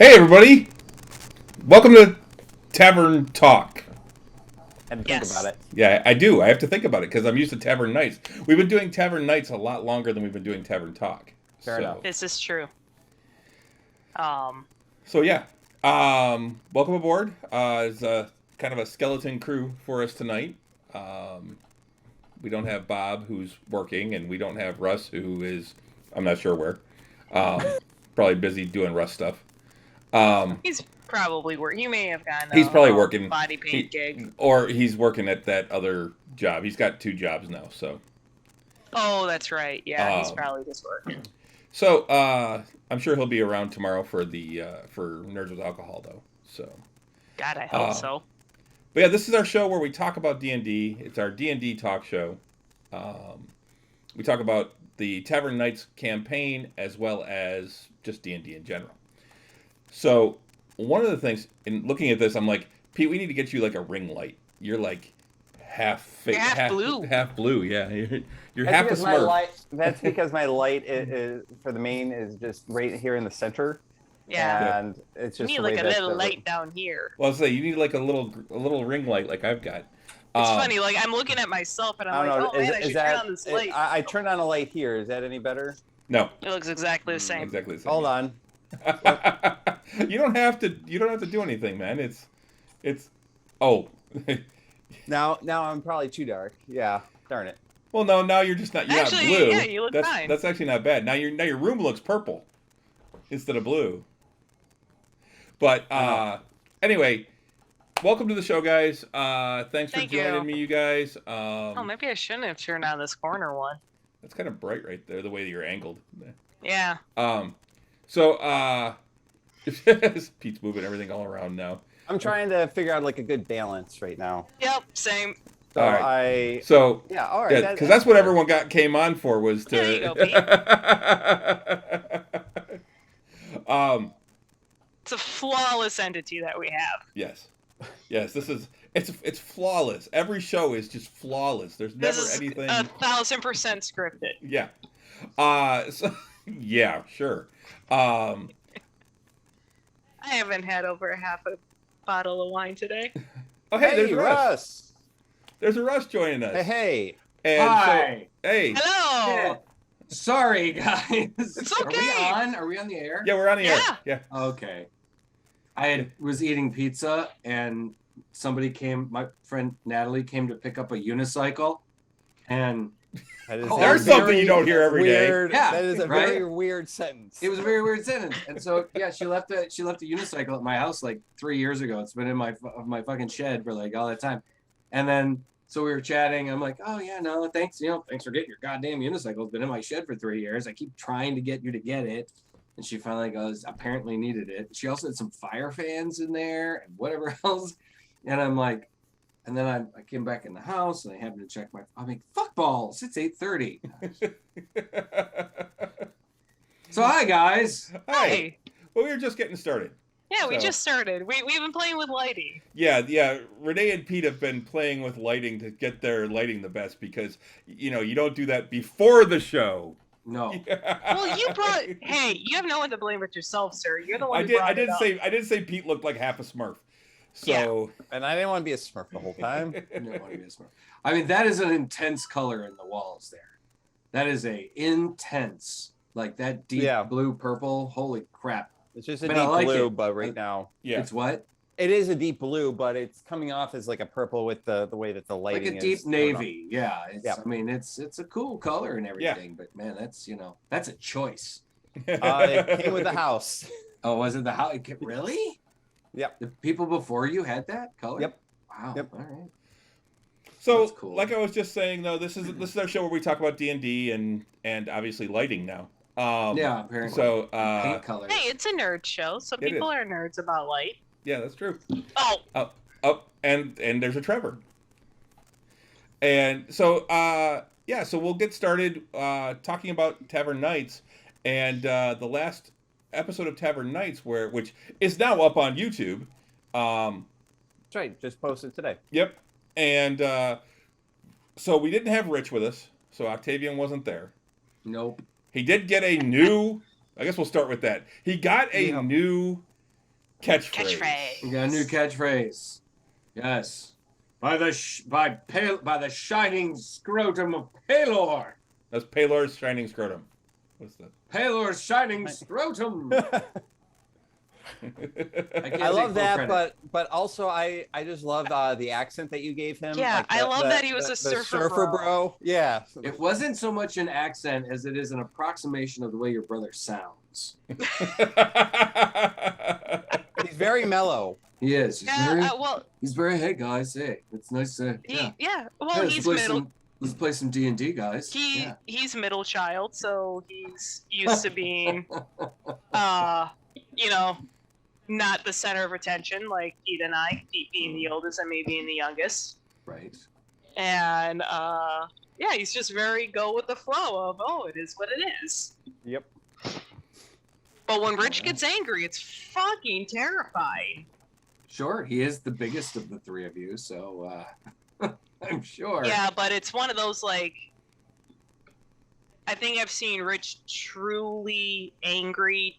Hey everybody! Welcome to Tavern Talk. And think about it. Yeah, I do. I have to think about it because I'm used to Tavern Knights. We've been doing Tavern Knights a lot longer than we've been doing Tavern Talk. Fair enough. This is true. Um, So yeah, welcome aboard. It's kind of a skeleton crew for us tonight. We don't have Bob, who's working, and we don't have Russ, who is, I'm not sure where. Probably busy doing Russ stuff. he's probably working. You may have gotten. He's probably working body paint gig, or he's working at that other job. He's got 2 jobs now, so. Oh, that's right. Yeah, he's probably just working. So I'm sure he'll be around tomorrow for the for Nerds with Alcohol, though. So. God, I hope so. But yeah, this is our show where we talk about D&D. It's our D&D talk show. We talk about the Tavern Knights campaign as well as just D&D in general. So one of the things, in looking at this, I'm like, Pete, we need to get you like a ring light. You're like half blue. Half blue, yeah. You're That's half a because my Smurf. that's because my light is for the main is just right here in the center. Yeah. And it's You just need the way like a that little the- light down here. Well, I'll say you need like a little ring light like I've got. It's funny. Like I'm looking at myself and I I'm don't like, know. oh man, I should turn on this light. I turned on a light here. Is that any better? No, It looks exactly the same. exactly the same. Hold on. You don't have to do anything, man. It's oh. Now I'm probably too dark. Yeah. Darn it. Well, no, now you're just not. You're Actually, not blue. yeah, you look fine. That's actually not bad. Now your room looks purple instead of blue. But anyway, welcome to the show, guys. Thanks for Thank joining you. me, you guys. Oh, maybe I shouldn't have turned on this corner one. That's kind of bright right there, the way that you're angled. Yeah. So Pete's moving everything all around now. I'm trying to figure out like a good balance right now. Yep. Same. So All right. I So yeah. All right. because that's what everyone came on for was to. There you go, Pete. It's a flawless entity that we have. Yes. This is it's flawless. Every show is just flawless. There's never This is anything. 1,000% scripted. Yeah. So, yeah, sure. I haven't had over half a bottle of wine today. Oh, hey, there's Russ. Russ. There's a Russ joining us. Hey. And Hi. So, hey. Hello. Yeah. Sorry, guys. It's okay. Are we on the air? Yeah, we're on the air. Yeah. Okay. Was eating pizza and somebody came, my friend Natalie came to pick up a unicycle, and That is Oh, a There's very something you don't hear every day. weird, Yeah, that is a right? very weird sentence. it was a very weird sentence. And so yeah, she left a unicycle at my house like 3 years ago. It's been in my fucking shed for like all that time. And then so we were chatting. I'm like, oh yeah, no, thanks. Thanks for getting your goddamn unicycle. It's been in my shed for 3 years. I keep trying to get you to get it. And she finally goes, apparently needed it. She also had some fire fans in there and whatever else. And I'm like, and then I came back in the house and I happened to check I'm like, fuck balls. It's 8:30. So hi guys. Hi. Hey. Well, we were just getting started. Yeah, we So- just started. We've been playing with lighting. Yeah. Renee and Pete have been playing with lighting to get their lighting the best because, you don't do that before the show. No. Well, you brought. Hey, you have no one to blame but yourself, sir. You're the one I who did. brought I it didn't up. say. I didn't say Pete looked like half a Smurf. So And I didn't want to be a Smurf the whole time. No, I mean, I mean, that is an intense color in the walls there. That is a intense, like that deep Yeah. blue purple. Holy crap. It's just a But I deep like blue, it. but right now yeah. It's what? it is a deep blue, but it's coming off as like a purple with the way that the Like lighting a is. deep navy. Yeah. Yeah. I mean, it's a cool color and everything, but man, that's a choice. It came with the house. Oh, was it the house? Really? Yep. The people before you had that color? Yep. Wow. Yep. All right. So, That's cool. like I was just saying, though, this is our show where we talk about D&D and obviously lighting now. Yeah, apparently. So, paint colors. Hey, it's a nerd show, so It people is. are nerds about light. yeah, that's true. Oh, Oh, and there's a Trevor. And so, so we'll get started talking about Tavern Knights, and the last episode of Tavern Knights, which is now up on YouTube. That's right. Just posted today. Yep. And so we didn't have Rich with us, so Octavian wasn't there. Nope. He did get a new. I guess we'll start with that. He got a Yeah. new catchphrase. We got a new catchphrase. Yes. By the shining scrotum of Palor. That's Palor's shining scrotum. What's that? Palor's shining scrotum. I love that, but also I just love the accent that you gave him. Yeah, like I love that he was a surfer bro. Yeah. It wasn't so much an accent as it is an approximation of the way your brother sounds. He's very mellow. He is. Yeah, He's very, hey guys, hey, it's nice to, well, Hey, he's middle. let's play some D&D, guys. He's middle child, so he's used to being, not the center of attention like Pete and I, Pete being the oldest and me being the youngest. Right. And he's just very go with the flow of, it is what it is. Yep. But when Rich gets angry, it's fucking terrifying. Sure, he is the biggest of the three of you, so I'm sure. Yeah, but it's one of those, like, I think I've seen Rich truly angry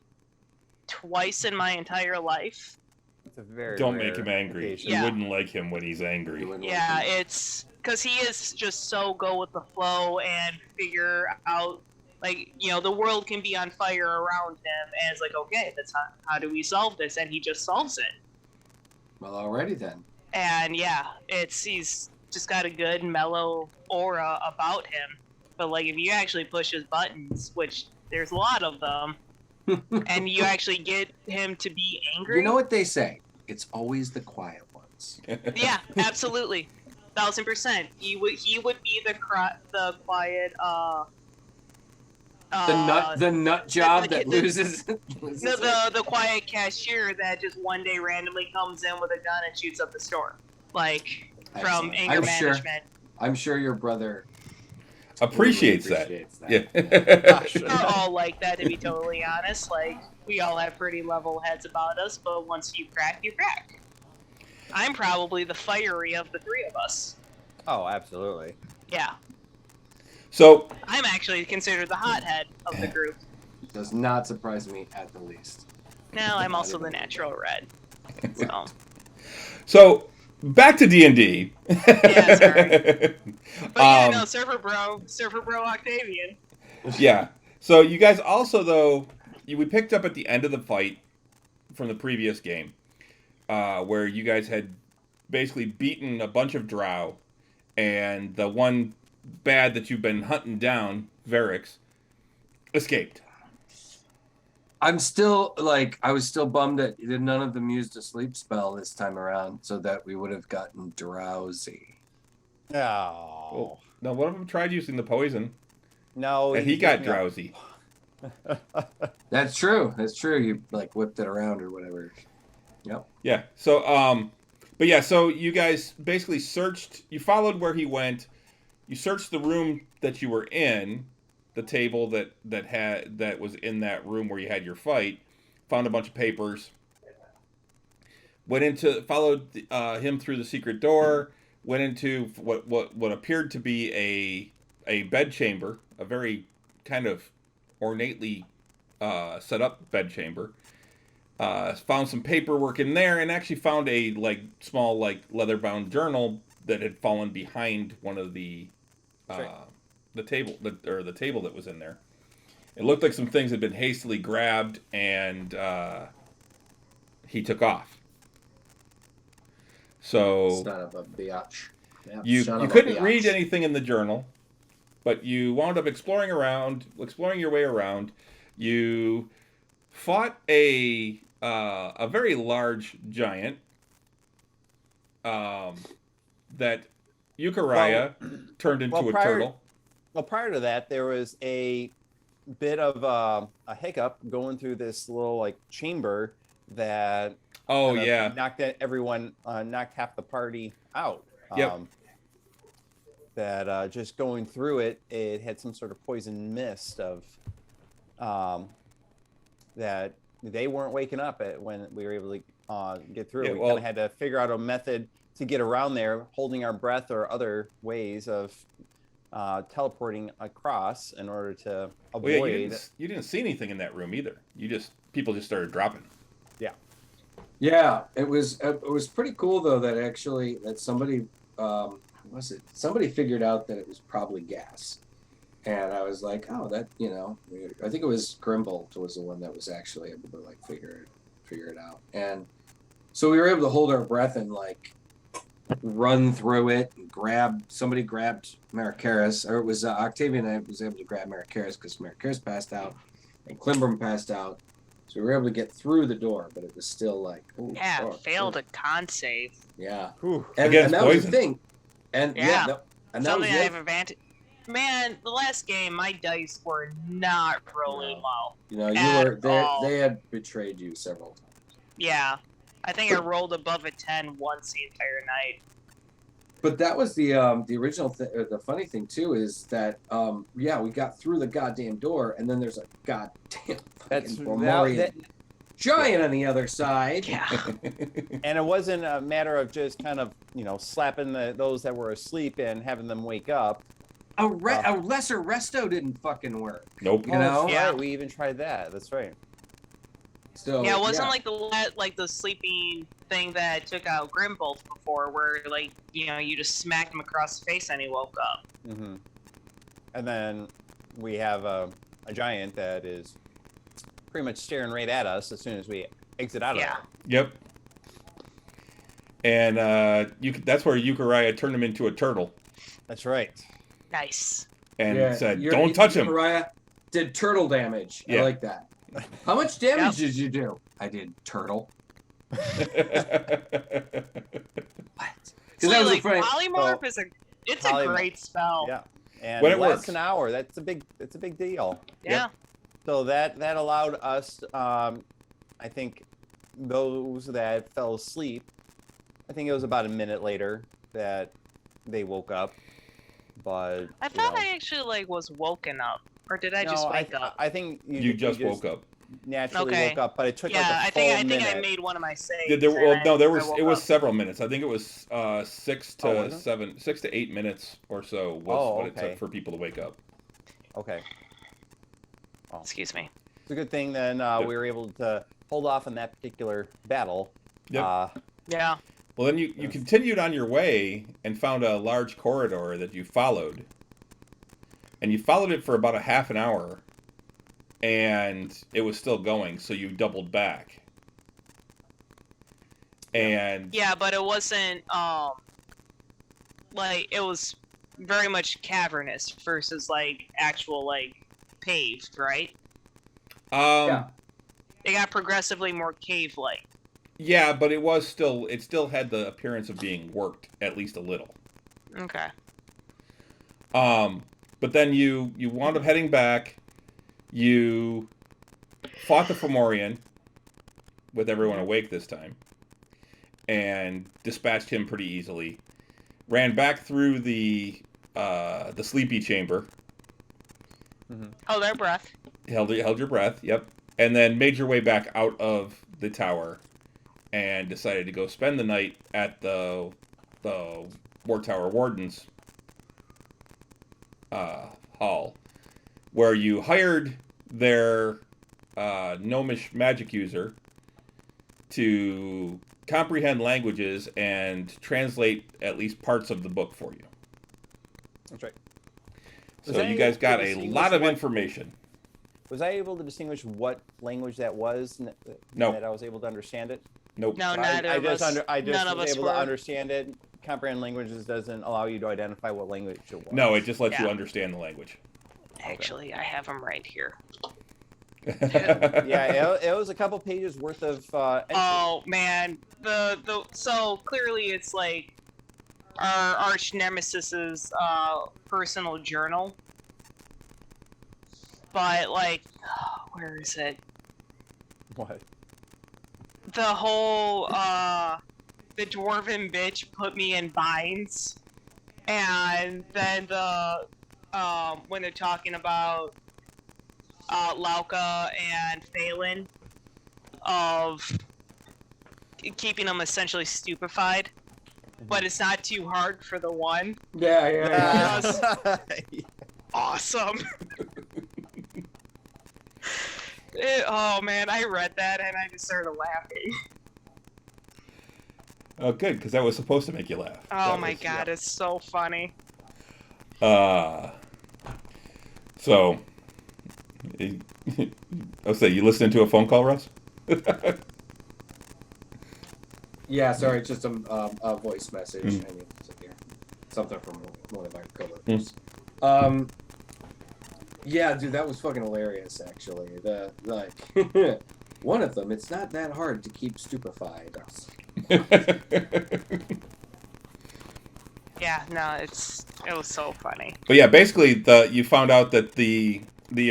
twice in my entire life. It's a very Don't make him angry. occasion. You Yeah. wouldn't like him when he's angry. Yeah, it's because he is just so go with the flow and figure out, like, the world can be on fire around him, and it's like, okay, that's how do we solve this? And he just solves it. Well, alrighty then. And he's just got a good mellow aura about him. But like, if you actually push his buttons, which there's a lot of them, and you actually get him to be angry. You know what they say? It's always the quiet ones. Yeah, absolutely, 1000%. He would be the quiet. The nut job that loses. The quiet cashier that just one day randomly comes in with a gun and shoots up the store, like from anger management. I'm sure your brother appreciates that. Yeah. We're all like that, to be totally honest. Like, we all have pretty level heads about us, but once you crack, you crack. I'm probably the fiery of the three of us. Oh, absolutely. Yeah. So I'm actually considered the hothead of the group. Does not surprise me at the least. No, I'm also the natural red. So back to D&D. Yeah, sorry. But Surfer Bro Octavian. Yeah. So you guys also, though, we picked up at the end of the fight from the previous game, where you guys had basically beaten a bunch of drow, and the one bad that you've been hunting down, Varix, escaped. I'm still, I was still bummed that none of them used a sleep spell this time around, so that we would have gotten drowsy. Oh. Well, no, one of them tried using the poison. No. And he got drowsy. That's true. That's true. You, whipped it around or whatever. Yep. Yeah. So, but yeah, so you guys basically you followed where he went. You searched the room that you were in, the table that was in that room where you had your fight, found a bunch of papers, followed him through the secret door, went into what appeared to be a bed chamber, a very kind of ornately set up bed chamber. Found some paperwork in there, and actually found a small leather bound journal that had fallen behind one of the table that was in there. It looked like some things had been hastily grabbed, and he took off. So Son of a bitch. Yeah, you couldn't read anything in the journal, but you wound up exploring your way around. You fought a very large giant that Euchariah turned into a turtle. Well, prior to that, there was a bit of a hiccup going through this little chamber that knocked half the party out. Yep. That just going through it had some sort of poison mist of that they weren't waking up when we were able to get through. Yeah, we kind of had to figure out a method to get around there, holding our breath or other ways of teleporting across in order to avoid. Well, you didn't see anything in that room either. People just started dropping. Yeah. Yeah, it was pretty cool though that actually that somebody was it somebody figured out that it was probably gas, and I was like, oh, that I think it was Grimbold was the one that was actually able to like figure it out, and so we were able to hold our breath and like run through it and somebody grabbed Maricaris, or it was Octavian and I was able to grab Maricaris because Maricaris passed out and Klimbram passed out. So we were able to get through the door, but it was still like, ooh, failed a con save. Yeah. Whew. And that was the thing. And and that was something I have advantage. Man, the last game, my dice were not rolling well. You know, you were there. They had betrayed you several times. Yeah. I think I rolled above a 10 once the entire night. But that was the original the funny thing too is that we got through the goddamn door and then there's a goddamn giant on the other side. Yeah. And it wasn't a matter of just kind of slapping those that were asleep and having them wake up. A lesser resto didn't fucking work. Nope. You know? Yeah, right. We even tried that. That's right. So yeah, it wasn't like the sleeping thing that took out Grimbolt before, where you just smacked him across the face and he woke up. Mm-hmm. And then we have a giant that is pretty much staring right at us as soon as we exit out of there. Yep. And that's where Euchariah turned him into a turtle. That's right. Nice. And said, "Don't touch him." Euchariah did turtle damage. Yeah. I like that. How much damage did you do? I did turtle. What? So polymorph is a great spell. Yeah. And when it lasts works. an hour. That's a big deal. Yeah. Yep. So that allowed us, I think, those that fell asleep. I think it was about a minute later that they woke up. But I thought I actually was woken up, or did I just wake up? I think you just woke up. Naturally woke up, but it took I full minute. think I made one of my saves. It was several minutes. I think it was 6 to 8 minutes or so was what it took for people to wake up. Okay. Oh. Excuse me. It's a good thing then we were able to hold off on that particular battle. Yep. Yeah. Well, then you continued on your way and found a large corridor that you followed. And you followed it for about a half an hour. And it was still going, so you doubled back. And yeah, but it wasn't it was very much cavernous versus actual paved, right? Yeah. It got progressively more cave-like. Yeah, but it still had the appearance of being worked at least a little. Okay. But then you wound up heading back. You fought the Fomorian with everyone awake this time and dispatched him pretty easily. Ran back through the sleepy chamber. Mm-hmm. Hold our breath. Held your breath, yep. And then made your way back out of the tower and decided to go spend the night at the War Tower Warden's hall, where you hired their gnomish magic user to comprehend languages and translate at least parts of the book for you. That's right. So you guys got a lot of information. Was I able to distinguish what language that was? No. That I was able to understand it? Nope. No, neither of us. I just none of was us able were. to understand it. Comprehend languages doesn't allow you to identify what language it was. No, it just lets you understand the language. Actually, I have them right here. Yeah, it was a couple pages worth of entry. Oh man, so clearly it's our arch nemesis's personal journal, but where is it? What? The whole the dwarven bitch put me in binds, and then the when they're talking about Lauka and Phelan of keeping them essentially stupefied, but it's not too hard for the one. Yeah. Awesome. Oh man, I read that and I just started laughing. Oh, good, because that was supposed to make you laugh. Oh my god, it's so funny. So, I'll say, you listening to a phone call, Russ? Yeah, sorry, it's just a voice message. I need to sit here. Something from one of my coworkers. Yeah, dude, that was fucking hilarious. Actually, one of them. It's not that hard to keep stupefied. Yeah, no, it was so funny. But yeah, basically, you found out that the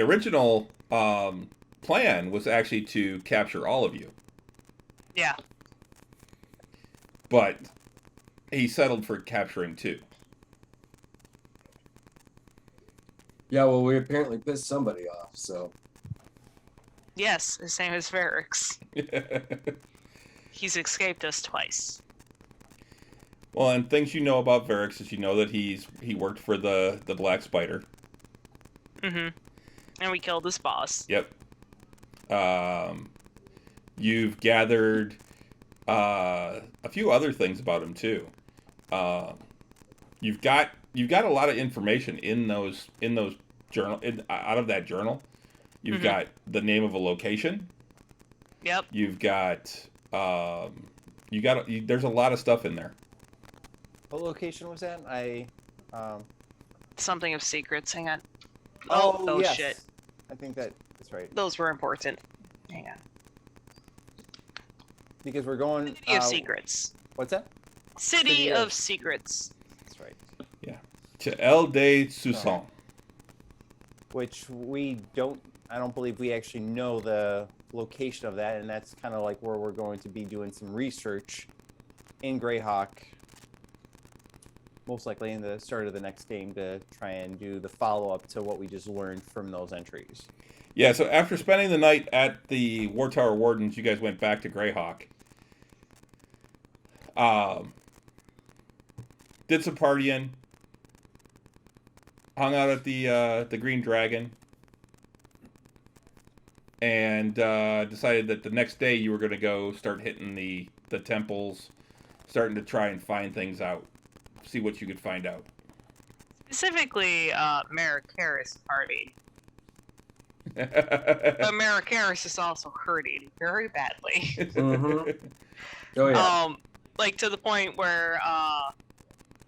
original plan was actually to capture all of you. Yeah. But he settled for capturing 2. Yeah, well, we apparently pissed somebody off, so. Yes, his name is Varix. He's escaped us twice. Well, and things you know about Varix is you know that he worked for the Black Spider. Mm-hmm. And we killed his boss. Yep. You've gathered a few other things about him too. You've got a lot of information in those journal out of that journal. You've got the name of a location. Yep. You've got there's a lot of stuff in there. What location was that? Something of secrets. Hang on. Oh, those yes. shit. I think that's right. Those were important. Hang on. Because we're going. City of Secrets. What's that? City of Secrets. That's right. Yeah. To El de Sousson. Which I don't believe we actually know the location of that, and that's kind of like where we're going to be doing some research in Greyhawk. Most likely in the start of the next game to try and do the follow-up to what we just learned from those entries. Yeah, so after spending the night at the War Tower Wardens, you guys went back to Greyhawk. Did some partying. Hung out at the Green Dragon. And decided that the next day you were going to go start hitting the temples, starting to try and find things out. See what you could find out. Specifically, Marikaris party. But Marikaris is also hurting very badly. Oh yeah. Like to the point where,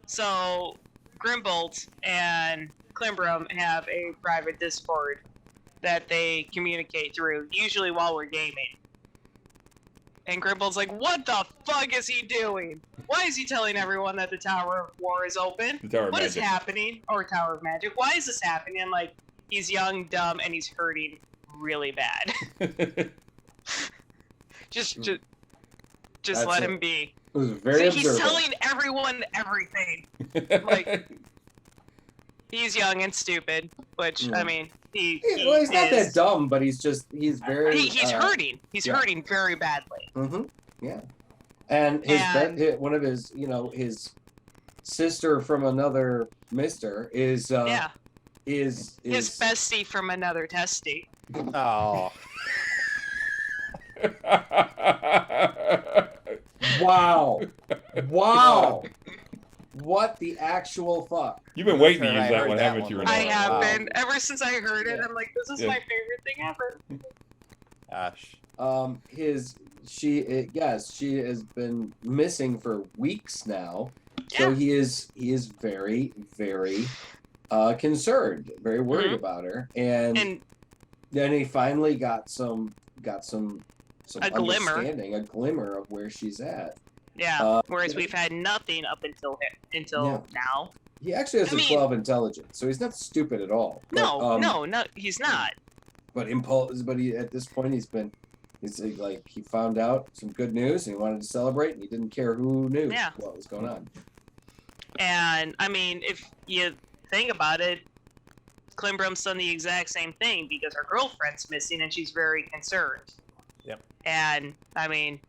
so Grimbolt and Klimbrum have a private Discord that they communicate through, usually while we're gaming. And Grimbolt's like, what the fuck is he doing? Why is he telling everyone that the Tower of War is open? What is happening? Or Tower of Magic. Why is this happening? And like, he's young, dumb, and he's hurting really bad. just let him be. It was very he's telling everyone everything. Like, he's young and stupid, which, I mean, he's not that dumb, but he's very... He's hurting. He's hurting very badly. Yeah. And one of his, his sister from another mister is... is his bestie from another testy. Oh. Wow. Wow. What the actual fuck? You've been waiting to use that one, haven't you, Renee? I have been. Ever since I heard it, I'm like, this is my favorite thing ever. Gosh. She has been missing for weeks now. Yeah. So he is very, very concerned, very worried about her. And then he finally got some understanding, a glimmer of where she's at. Yeah. Whereas we've had nothing up until now. He actually has a 12 intelligence, so he's not stupid at all. No, he's not. But at this point he's like he found out some good news and he wanted to celebrate and he didn't care who knew what was going on. And I mean, if you think about it, Klimbrum's done the exact same thing because her girlfriend's missing and she's very concerned. Yep. And I mean,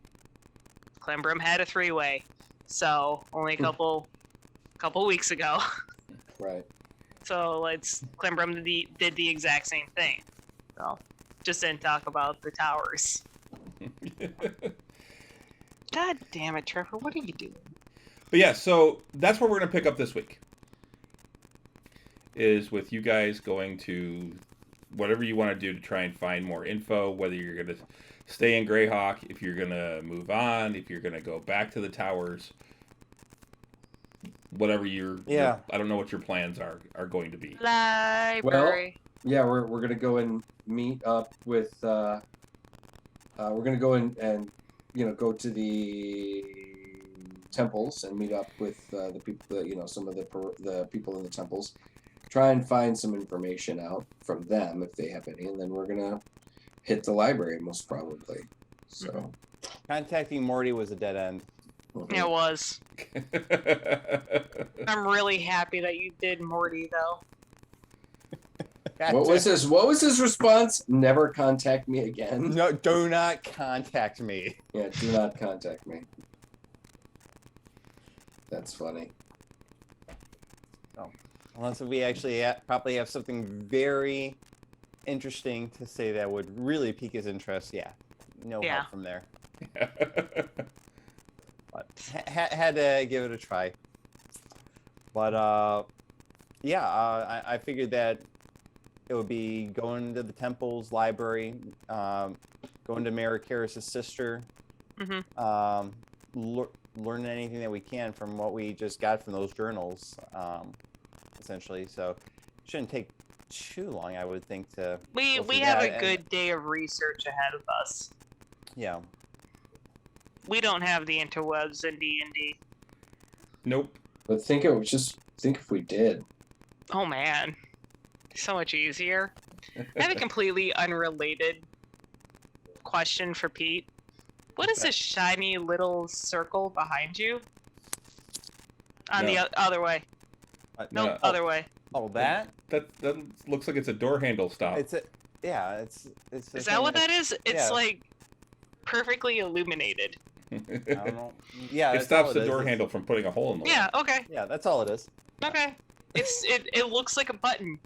Klimbrum had a 3-way, so only a couple weeks ago. Right. So Klimbrum did the exact same thing. So just didn't talk about the towers. God damn it, Trevor! What are you doing? But yeah, so that's where we're going to pick up this week. Is with you guys going to whatever you want to do to try and find more info, whether you're going to stay in Greyhawk, if you're going to move on, if you're going to go back to the towers, whatever I don't know what your plans are going to be. Library. Well, yeah, we're going to go and meet up with, we're going to go and go to the temples and meet up with the people, some of the people in the temples. Try and find some information out from them if they have any, and then we're gonna hit the library most probably. So contacting Morty was a dead end. It was. I'm really happy that you did Morty though. What was his response? Never contact me again. No, do not contact me. Yeah, do not contact me. That's funny. Unless we actually probably have something very interesting to say that would really pique his interest. Yeah, help from there. But had to give it a try. But I figured that it would be going to the temples, library, going to Mary Karis' sister, learning anything that we can from what we just got from those journals. Essentially, so it shouldn't take too long, I would think. We have a good day of research ahead of us. Yeah. We don't have the interwebs in D&D. Nope. But think if we did. Oh man, so much easier. I have a completely unrelated question for Pete. What is this shiny little circle behind you? On the other way. No, other way. Oh, that? That looks like it's a door handle stop. It's Is that what that is? It's like perfectly illuminated. I don't know. Yeah, it stops the door handle from putting a hole in the wall. Yeah, okay. Yeah, that's all it is. Okay. It looks like a button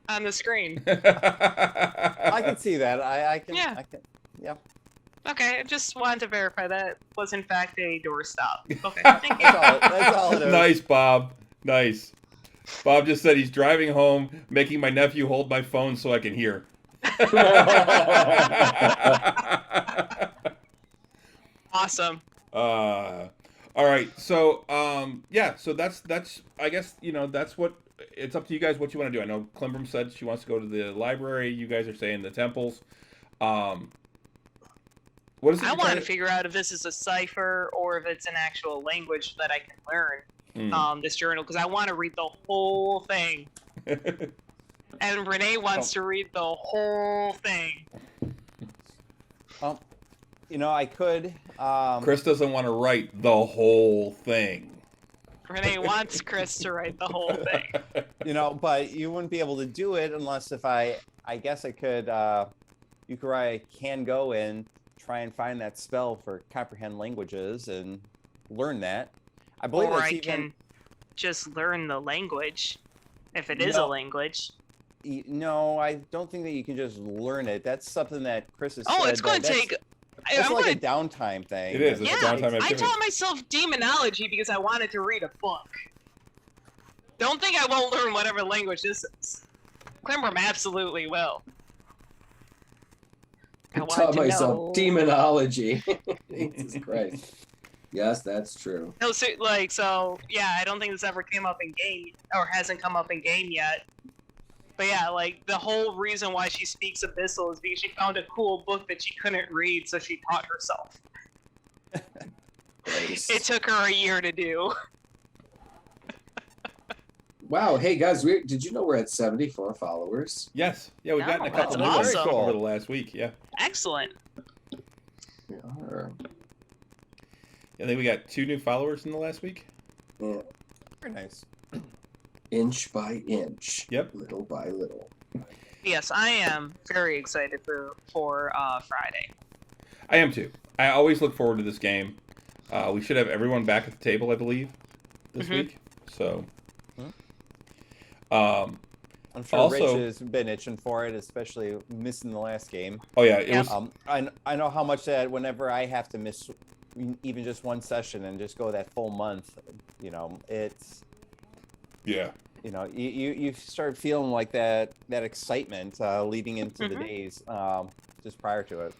on the screen. I can see that. I can. Yeah. Okay, I just wanted to verify that was in fact a door stop. Okay, thank you. That's all it is. Nice, Bob. Nice. Bob just said he's driving home, making my nephew hold my phone so I can hear. Awesome. All right. So, so that's I guess, that's what it's up to you guys what you want to do. I know Klimbram said she wants to go to the library. You guys are saying the temples. What is it? I want to figure out if this is a cipher or if it's an actual language that I can learn. This journal, because I want to read the whole thing. And Renee wants to read the whole thing. I could. Chris doesn't want to write the whole thing. Renee wants Chris to write the whole thing. But you wouldn't be able to do it unless if I guess I could. Yukari can go and try and find that spell for comprehend languages and learn that. I believe or I can just learn the language, if it is a language. No, I don't think that you can just learn it. That's something that Chris has said. Oh, it's going to take... It's like a downtime thing. It is. It's a downtime activity. I taught myself demonology because I wanted to read a book. Don't think I won't learn whatever language this is. Klimbram absolutely will. I taught myself demonology. Jesus Christ. Yes, that's true. No, so I don't think this ever came up in game, or hasn't come up in game yet. But yeah, the whole reason why she speaks Abyssal is because she found a cool book that she couldn't read, so she taught herself. It took her a year to do. Wow, hey guys, did you know we're at 74 followers? Yes. Yeah, we've gotten a couple new ones over the last week, yeah. Excellent. We are. I think we got 2 new followers in the last week. Yeah. Very nice. Inch by inch. Yep. Little by little. Yes, I am very excited for Friday. I am too. I always look forward to this game. We should have everyone back at the table, I believe, this week. So, I'm sure Rich has been itching for it, especially missing the last game. Oh yeah, it was. I know how much that whenever I have to miss even just one session and just go that full month, it's you start feeling like that excitement leading into the days just prior to it.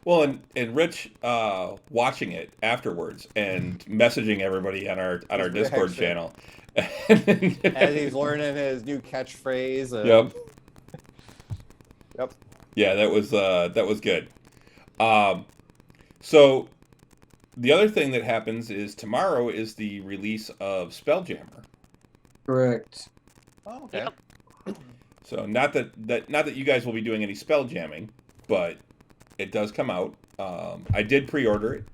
Well, and Rich watching it afterwards and messaging everybody on our Discord channel as he's learning his new catchphrase. Yep. Yep. Yeah, that was good. So the other thing that happens is tomorrow is the release of Spelljammer. Correct. Oh, okay. Yep. So not that you guys will be doing any spell jamming, but it does come out. I did pre-order it.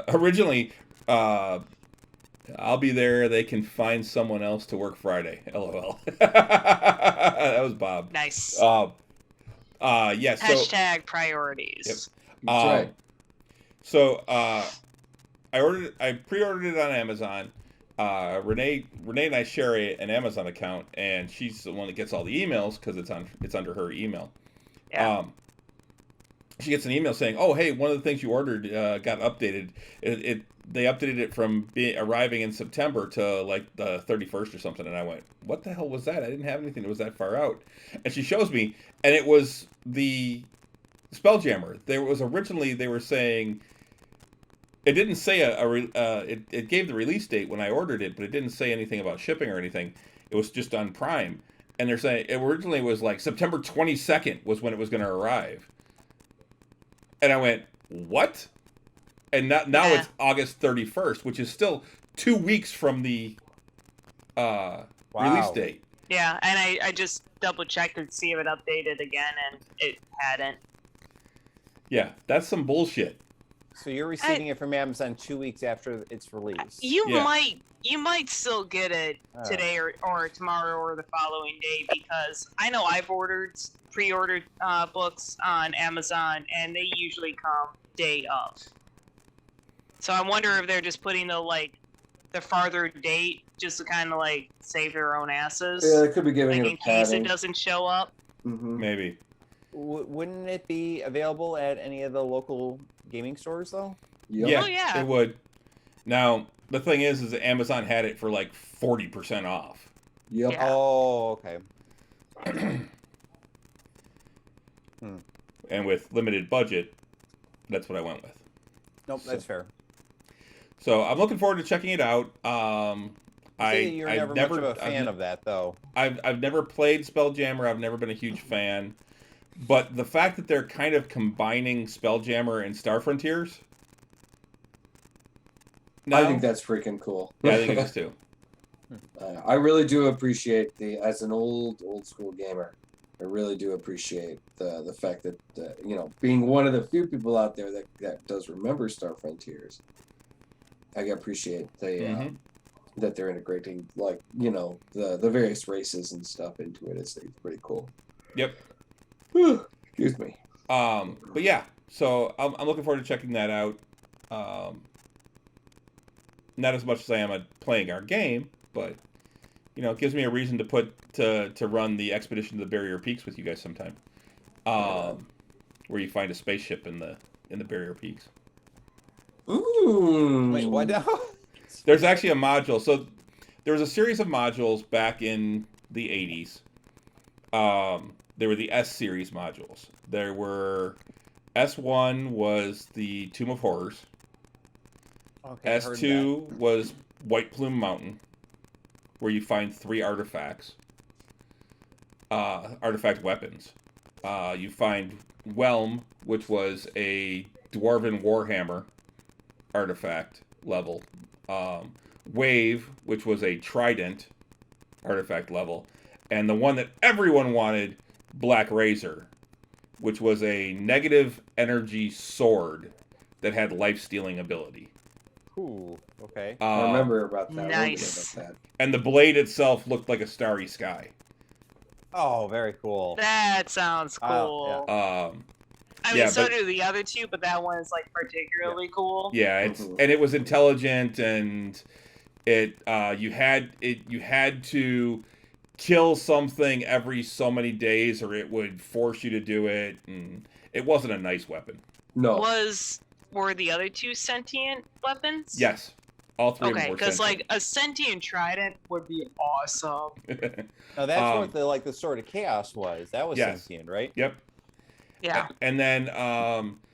Originally, I'll be there. They can find someone else to work Friday. LOL. That was Bob. Nice. Yes. Hashtag priorities. Yep. That's right. So I pre-ordered it on Amazon. Renee and I share an Amazon account, and she's the one that gets all the emails because it's under her email. Yeah. She gets an email saying, "Oh, hey, one of the things you ordered got updated. They updated it from arriving in September to like the 31st or something." And I went, "What the hell was that? I didn't have anything that was that far out." And she shows me, and it was the Spelljammer. Originally they were saying it didn't say it gave the release date when I ordered it, but it didn't say anything about shipping or anything. It was just on Prime, and they're saying it originally was like September 22nd was when it was going to arrive. And I went, what? And now it's August 31st, which is still 2 weeks from the release date. Yeah, and I just double checked to see if it updated again, and it hadn't. Yeah, that's some bullshit. So you're receiving it from Amazon 2 weeks after its release. You might still get it today or tomorrow or the following day, because I know I've pre-ordered books on Amazon, and they usually come day of. So I wonder if they're just putting the farther date just to kind of like save their own asses. Yeah, they could be giving it in case it doesn't show up. Mm-hmm. Maybe. Wouldn't it be available at any of the local gaming stores though? Yep. Yeah, Oh, yeah. It would. Now the thing is that Amazon had it for like 40% off. Yep. Yeah. Oh, okay. And with limited budget, that's what I went with. Nope, that's fair. So I'm looking forward to checking it out. You're never much of a fan of that, though. I've never played Spelljammer. I've never been a huge fan. But the fact that they're kind of combining Spelljammer and Star Frontiers, I think that's freaking cool. Yeah, I think it is too. I really do appreciate as an old school gamer, I really do appreciate the fact that being one of the few people out there that does remember Star Frontiers, I appreciate that they're integrating the various races and stuff into it. It's pretty cool. Yep. Excuse me. But yeah, so I'm looking forward to checking that out. Not as much as I am at playing our game, but it gives me a reason to run the expedition to the Barrier Peaks with you guys sometime. Where you find a spaceship in the Barrier Peaks. Ooh. Wait, what now? There's actually a module. So there was a series of modules back in the 80s. There were the S series modules. There were S1 was the Tomb of Horrors. Okay, S2 was White Plume Mountain, where you find 3 artifacts. Artifact weapons. You find Whelm, which was a Dwarven Warhammer artifact level. Wave, which was a Trident artifact level. And the one that everyone wanted, Black Razor, which was a negative energy sword that had life-stealing ability. Ooh, okay. I remember about that. Nice. About that. And the blade itself looked like a starry sky. Oh, very cool. That sounds cool. Yeah. I mean, so do the other two, but that one is particularly cool. Yeah, and it was intelligent, and you had to kill something every so many days, or it would force you to do it, and it wasn't a nice weapon. No. were the other two sentient weapons? Yes. All three of them Okay, were because sentient. like a sentient trident would be awesome. Now that's what the Sword of Chaos was. That was Yes. sentient, right? Yep. Yeah. And then,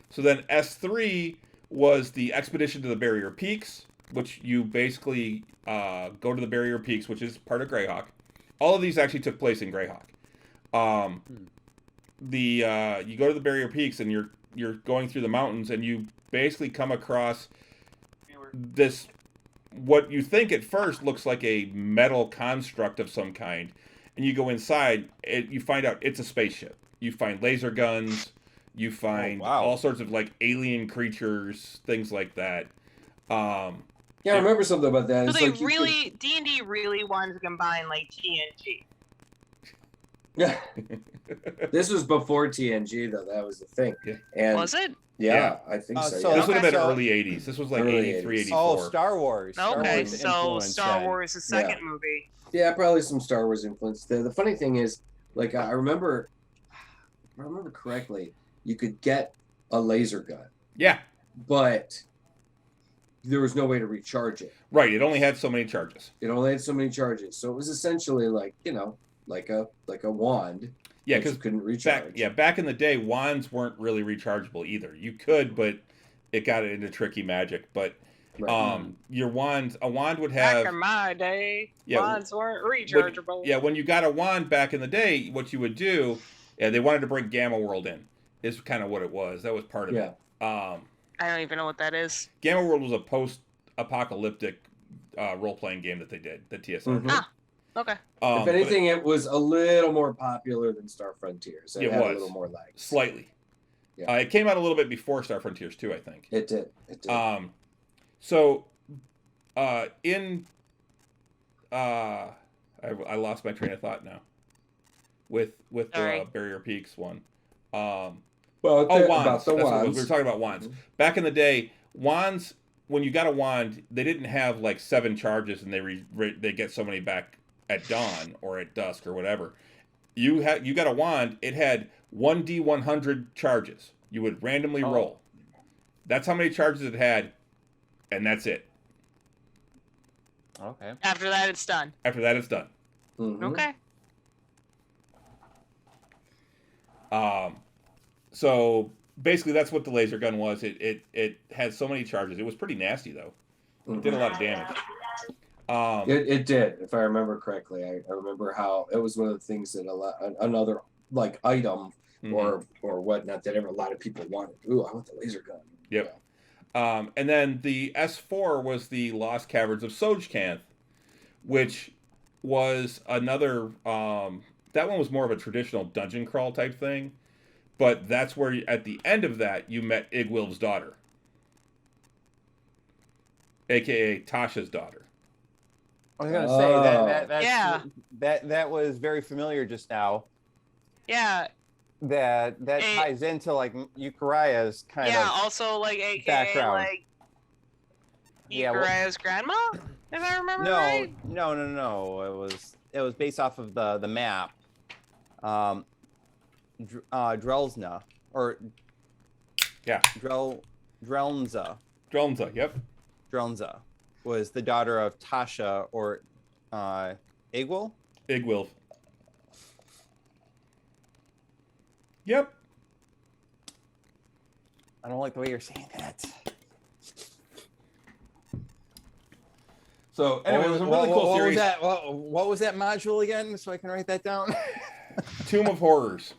so then S3 was the Expedition to the Barrier Peaks, which you basically go to the Barrier Peaks, which is part of Greyhawk. All of these actually took place in Greyhawk. You go to the Barrier Peaks and you're going through the mountains, and you basically come across this, what you think at first looks like a metal construct of some kind, and you go inside, you find out it's a spaceship. You find laser guns, you find all sorts of like alien creatures, things like that. Yeah, I remember something about that. So It's they like really D&D really wanted to combine like TNG. Yeah. This was before TNG though. That was the thing. Yeah. And Was it? Yeah, I think so. so Yeah. This would have been so- early 80s. This was like Early 83, 80s. 84. Oh, Star Wars. Star Okay, Wars so influence Star then. Wars, the second movie. Yeah, probably some Star Wars influence. The funny thing is, like I remember, if I remember correctly, you could get a laser gun, Yeah, but there was no way to recharge it. right. It only had so many charges. It only had so many charges, so it was essentially like like a wand. Yeah, that you because couldn't recharge. back in the day, wands weren't really rechargeable either. You could, but it got into tricky magic. But Right. your wand, a wand would have. Back in my day, Yeah, wands weren't rechargeable. when you got a wand back in the day, what you would do, they wanted to bring Gamma World in. Is kind of what it was. That was part of it. I don't even know what that is. Gamma World was a post-apocalyptic role-playing game that they did, the TSR. Mhm. Ah. Okay. If anything, it was a little more popular than Star Frontiers. It It had was. a little more legs. Slightly. Yeah. It came out a little bit before Star Frontiers 2, I think. It did. It did. I lost my train of thought now. With the Barrier Peaks one. Well, wands. about the That's what it was. wands. We were talking about wands. Back in the day, wands, when you got a wand, they didn't have like 7 charges and they get so many back at dawn or at dusk or whatever. You got a wand, it had 1d100 charges. You would randomly roll. That's how many charges it had, and that's it. Okay. After that, it's done. After that, it's done. Mhm. Okay. So basically, that's what the laser gun was. It had so many charges. It was pretty nasty though. It did a lot of damage. It did, if I remember correctly. I remember how it was one of the things that another like item or whatnot that a lot of people wanted. Ooh, I want the laser gun. Yep. And then the S4 was the Lost Caverns of Sojkanth, which was another. That one was more of a traditional dungeon crawl type thing, but that's where at the end of that you met Igwilv's daughter, aka Tasha's daughter. I was gonna say Yeah. that was very familiar just now. Yeah. That ties into like Euchariah's kind Yeah. of Also, like AKA background. like Yeah, well- Uriah's grandma, if I remember no, right. no. It was based off of the map. Drelzna or Drelnza. Drelnza, yep. Drelnza was the daughter of Tasha or Igwil. Igwilv. Yep. I don't like the way you're saying that. So anyway, it was a really cool series. What was that module again? So I can write that down. Tomb of Horrors.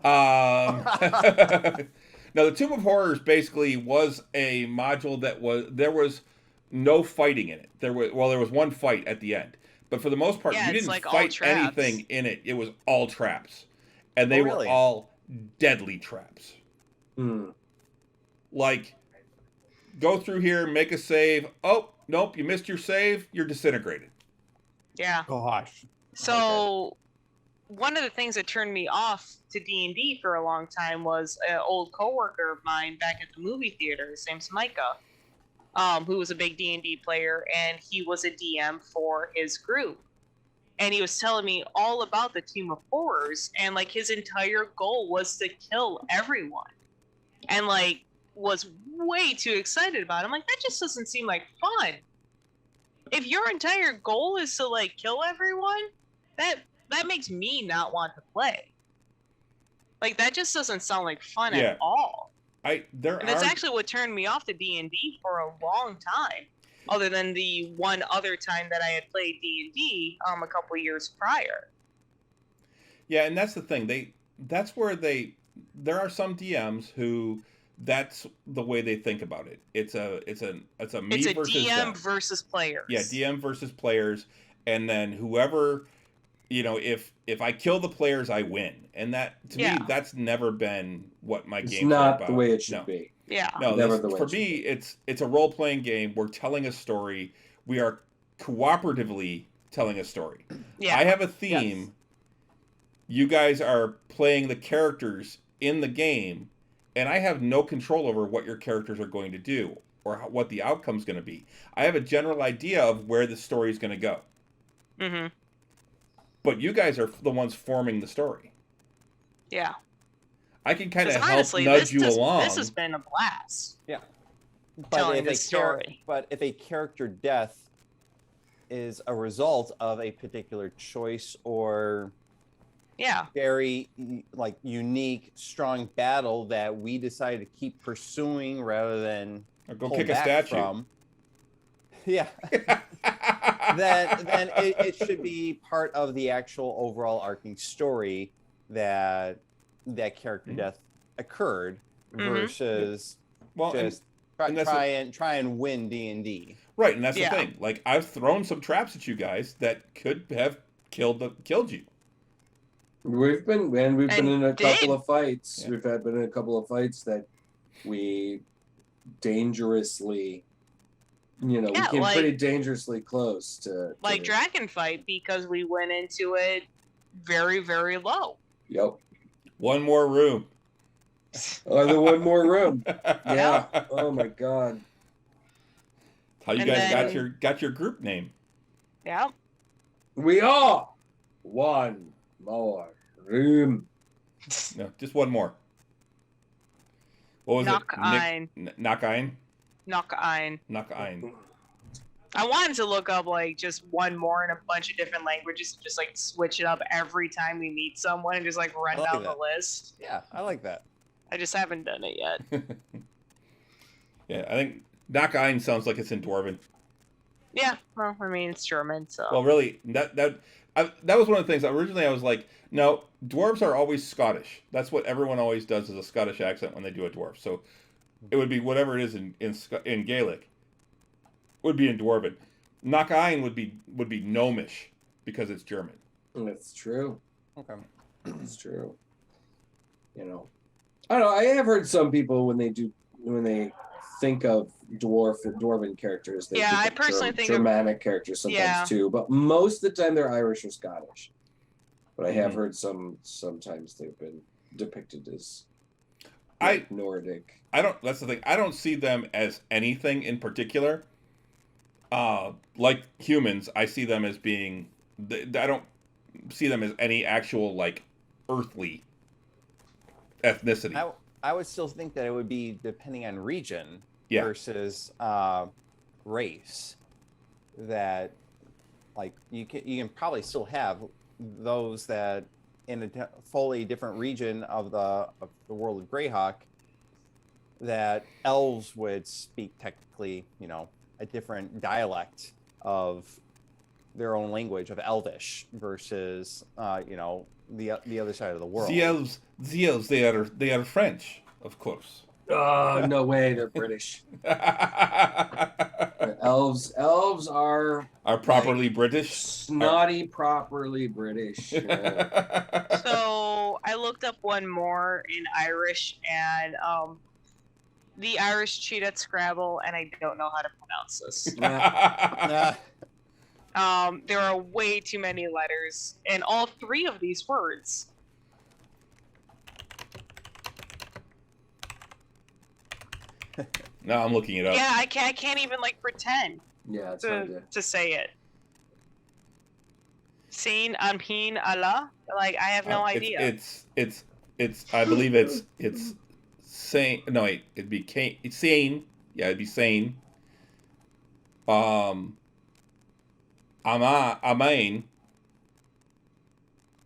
Now, the Tomb of Horrors basically was a module there was no fighting in it. There was one fight at the end, but for the most part, you didn't like fight anything in it. It was all traps, and they were all deadly traps. Like, go through here, make a save. Oh, nope, you missed your save. You're disintegrated. Yeah. Gosh. So, one of the things that turned me off to D&D for a long time was an old coworker of mine back at the movie theater. His name's Micah, who was a big D&D player, and he was a DM for his group. And he was telling me all about the Tomb of Horrors, and like his entire goal was to kill everyone. And like was way too excited about it. I'm like, that just doesn't seem like fun. If your entire goal is to like kill everyone, that makes me not want to play. Like that just doesn't sound like fun at all. And that's actually what turned me off to D&D for a long time. Other than the one other time that I had played D&D a couple years prior. Yeah, and that's the thing. There are some DMs who that's the way they think about it. It's a me versus DM them. versus players. Yeah, DM versus players, and then whoever, if I kill the players, I win. And that to me, that's never been what my game's not about. The way it should be. Yeah. No, for me, it's a role playing game. We're telling a story. We are cooperatively telling a story. Yeah. I have a theme. Yes. You guys are playing the characters in the game, and I have no control over what your characters are going to do or what the outcome's going to be. I have a general idea of where the story is going to go. Mm-hmm. But you guys are the ones forming the story. Yeah. I can kind of help nudge you along. This has been a blast. Yeah. Telling the story. But if a character death is a result of a particular choice or very like unique, strong battle that we decide to keep pursuing rather than go kick a statue from, then it should be part of the actual overall arcing story that character death occurred versus try and win D&D. Right, and that's the thing. Like I've thrown some traps at you guys that could have killed you. We've been in a couple of fights. Yeah. We've been in a couple of fights that we dangerously, we came pretty dangerously close to Dragon Fight because we went into it very, very low. Yep. One more room. The one more room. Yeah. Oh my God. How you guys got your group name? Yeah. We are one more room. No, just one more. What was it? Knock-ein. I wanted to look up just one more in a bunch of different languages, just switch it up every time we meet someone and just run down the list. Yeah, I like that. I just haven't done it yet. Yeah, I think Knock-ein sounds like it's in Dwarven. Yeah, well, I mean it's German, so. Well, really, that was one of the things. Originally, I was like, no, dwarves are always Scottish. That's what everyone always does is a Scottish accent when they do a dwarf. So it would be whatever it is in Gaelic. Would be in Dwarven. Knock-ein would be Gnomish because it's German. That's true. Okay, it's true. I don't know. I have heard some people when they think of dwarven characters, they I personally think Germanic characters sometimes too. But most of the time they're Irish or Scottish. But I have heard sometimes they've been depicted as Nordic. That's the thing. I don't see them as anything in particular. Like humans, I see them as being. I don't see them as any actual earthly ethnicity. I would still think that it would be depending on region versus race. That you can probably still have those that in a fully different region of the world of Greyhawk that elves would speak technically, a different dialect of their own language of Elvish versus the other side of the world. The elves, they are French, of course. No way, they're British. Elves are properly British. Snotty, properly British. Yeah. So I looked up one more in Irish, and the Irish cheat at Scrabble, and I don't know how to pronounce this. There are way too many letters in all three of these words. No, I'm looking it up. Yeah, I can't even pretend. Yeah, it's to say it. Seen Amhin Allah. I have no idea. It's I believe it's Sane. No, wait, it'd be sane. Yeah, it'd be sane. Amain,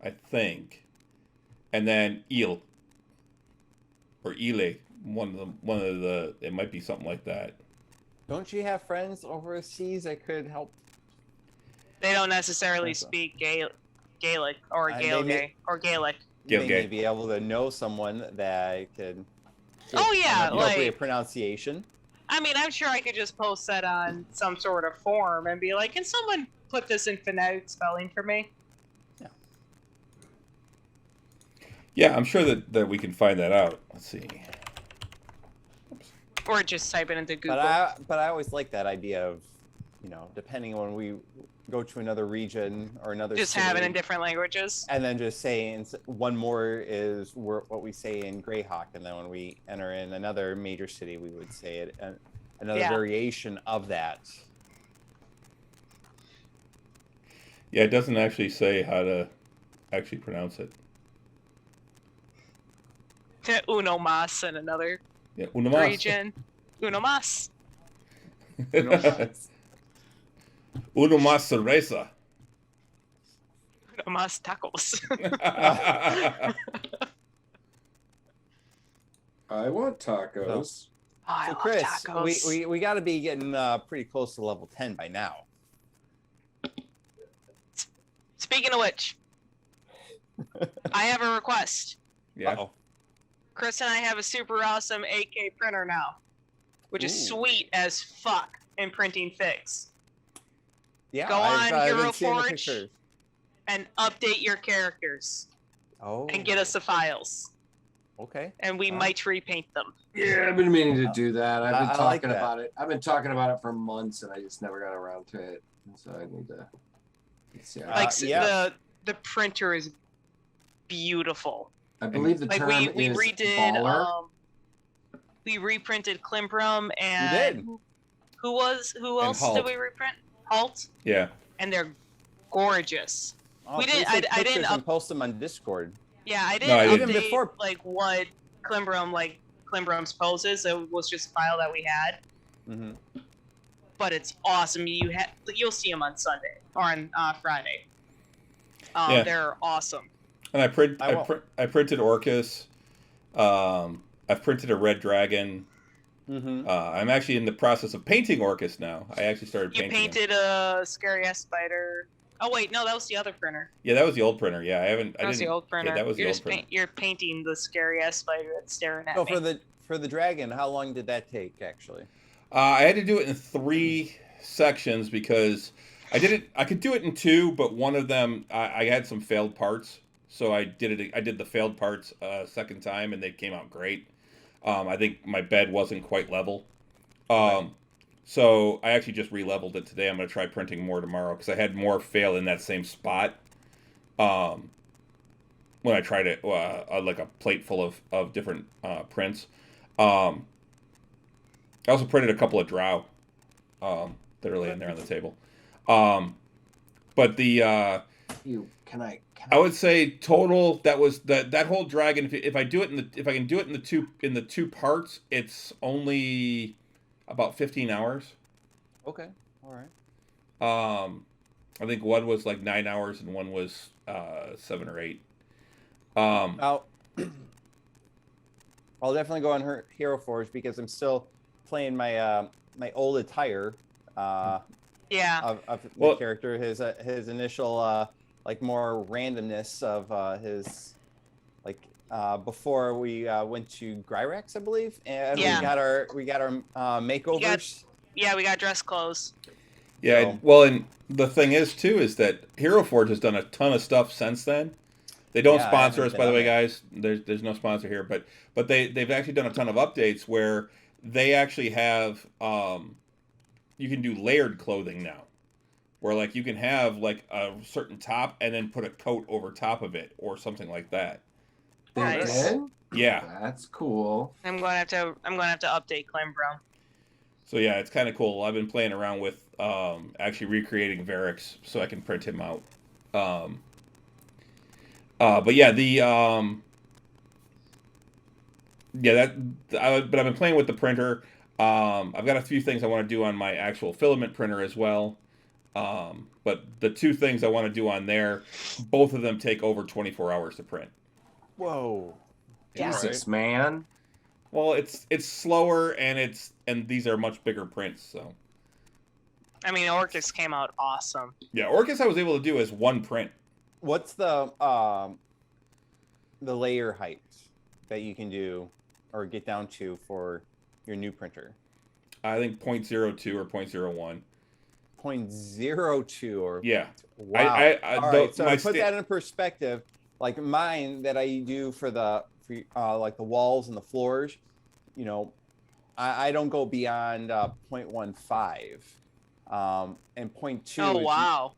I think, and then il or ile. One of the. It might be something like that. Don't you have friends overseas that could help? They don't necessarily speak Gaelic or Gaelic. You may be able to know someone that could. Oh yeah, appropriate pronunciation. I mean, I'm sure I could just post that on some sort of forum and be like, "Can someone put this in phonetic spelling for me?" Yeah. Yeah, I'm sure that we can find that out. Let's see. Oops. Or just type it into Google. But I always like that idea of, depending on when we go to another region or another just city, have it in different languages, and then just saying one more is what we say in Greyhawk, and then when we enter in another major city, we would say it another variation of that. Yeah, it doesn't actually say how to actually pronounce it. Uno mas in another uno mas. region. Uno mas. Uno mas. Uno mas cerveza. Uno mas tacos. I want tacos. Oh, so Chris, we got to be getting pretty close to level 10 by now. Speaking of which, I have a request. Yeah. Uh-oh. Chris and I have a super awesome 8K printer now, which is sweet as fuck in printing figs. Yeah, go on Hero Forge and update your characters. Oh. And get us the files. Okay. And we might repaint them. Yeah, I've been meaning to do that. I've been talking like about it. I've been talking about it for months, and I just never got around to it. So I need to. The printer is beautiful. I believe the term we is redid. baller. We reprinted Klimbrum and you did. Who else did we reprint? Halt. Yeah. And they're gorgeous. We didn't. I didn't post them on Discord. Yeah, I didn't update before. What Klimbrum's poses. It was just a file that we had. Mm-hmm. But it's awesome. You'll see them on Sunday or on Friday. They're awesome. And I printed Orcus. I've printed a red dragon. Mm-hmm. I'm actually in the process of painting Orcus now. I actually started painting. You painted a scary ass spider. Oh wait, no, that was the other printer. Yeah, that was the old printer. Yeah, That was the old printer. Yeah, that was the old printer. You're painting the scary ass spider that's staring at me. So for the dragon, how long did that take actually? I had to do it in 3 sections because I could do it in 2, but one of them I had some failed parts, so I did the failed parts second time, and they came out great. I think my bed wasn't quite level, so I actually just re-leveled it today. I'm going to try printing more tomorrow because I had more fail in that same spot. When I tried it, like a plate full of different prints. I also printed a couple of drow that are laying there on the table. But the I would say total that was that whole dragon. If I do it if I can do it in the two parts, it's only about 15 hours. Okay, all right. I think one was like 9 hours and one was 7 or 8. I'll definitely go on Hero Forge because I'm still playing my my old attire. Of the character, his initial like more randomness of his before we went to Gryrex, I believe, and we got our makeovers. We got dress clothes. Yeah, so. Well, and the thing is too is that Hero Forge has done a ton of stuff since then. They don't sponsor us, by the way, guys. There's no sponsor here, but they've actually done a ton of updates where they actually have you can do layered clothing now, where like you can have like a certain top and then put a coat over top of it or something like that. Nice. Yeah, that's cool. I'm gonna have to update Klimbrum. So yeah, it's kind of cool. I've been playing around with actually recreating Varix so I can print him out. But yeah, Yeah, but I've been playing with the printer. I've got a few things I want to do on my actual filament printer as well. But the two things I want to do on there, both of them take over 24 hours to print. Whoa. Yeah. Jesus, man. Well, it's slower and these are much bigger prints, so. I mean, Orcus came out awesome. Yeah, Orcus I was able to do as one print. What's the layer height that you can do or get down to for your new printer? I think 0.02 or 0.01. 0.02 or Yeah. wow. All right, so to put that in perspective, like mine that I do for like the walls and the floors, you know, I don't go beyond 0.15. And 0.2 Oh, wow.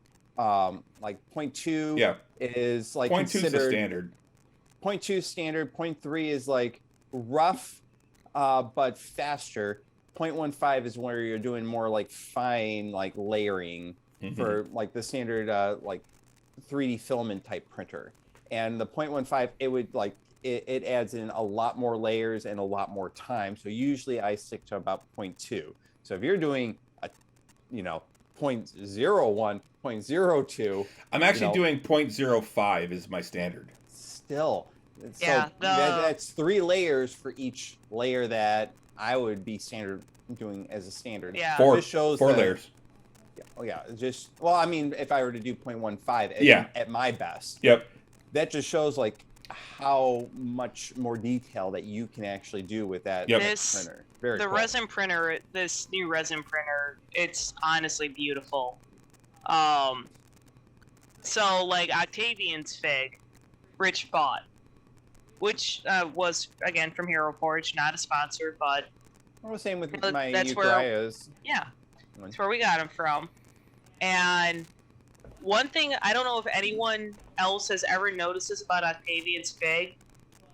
like 0.2 yeah. is like 0.2 is the considered standard. 0.2 is standard. 0.3 is like rough, but faster. 0.15 is where you're doing more like fine, like layering for like the standard, like 3D filament type printer. And the 0.15, it would like, it adds in a lot more layers and a lot more time. So usually I stick to about 0.2. So if you're doing a, 0.01, 0.02. I'm actually doing 0.05 is my standard. Still. So Yeah, that's 3 layers for each layer that I would be doing as a standard. Yeah. Four shows layers. Oh yeah, well, I mean, if I were to do 0.15 at my best, Yep. that just shows like how much more detail that you can actually do with that printer. Very cool. Resin printer, this new resin printer, it's honestly beautiful. So like Octavian's fig, Rich bought, which was again from Hero Forge, not a sponsor, but well, same with my that's Eucharias. Yeah, that's where we got them from. And one thing, I don't know if anyone else has ever noticed this about Octavian's fig,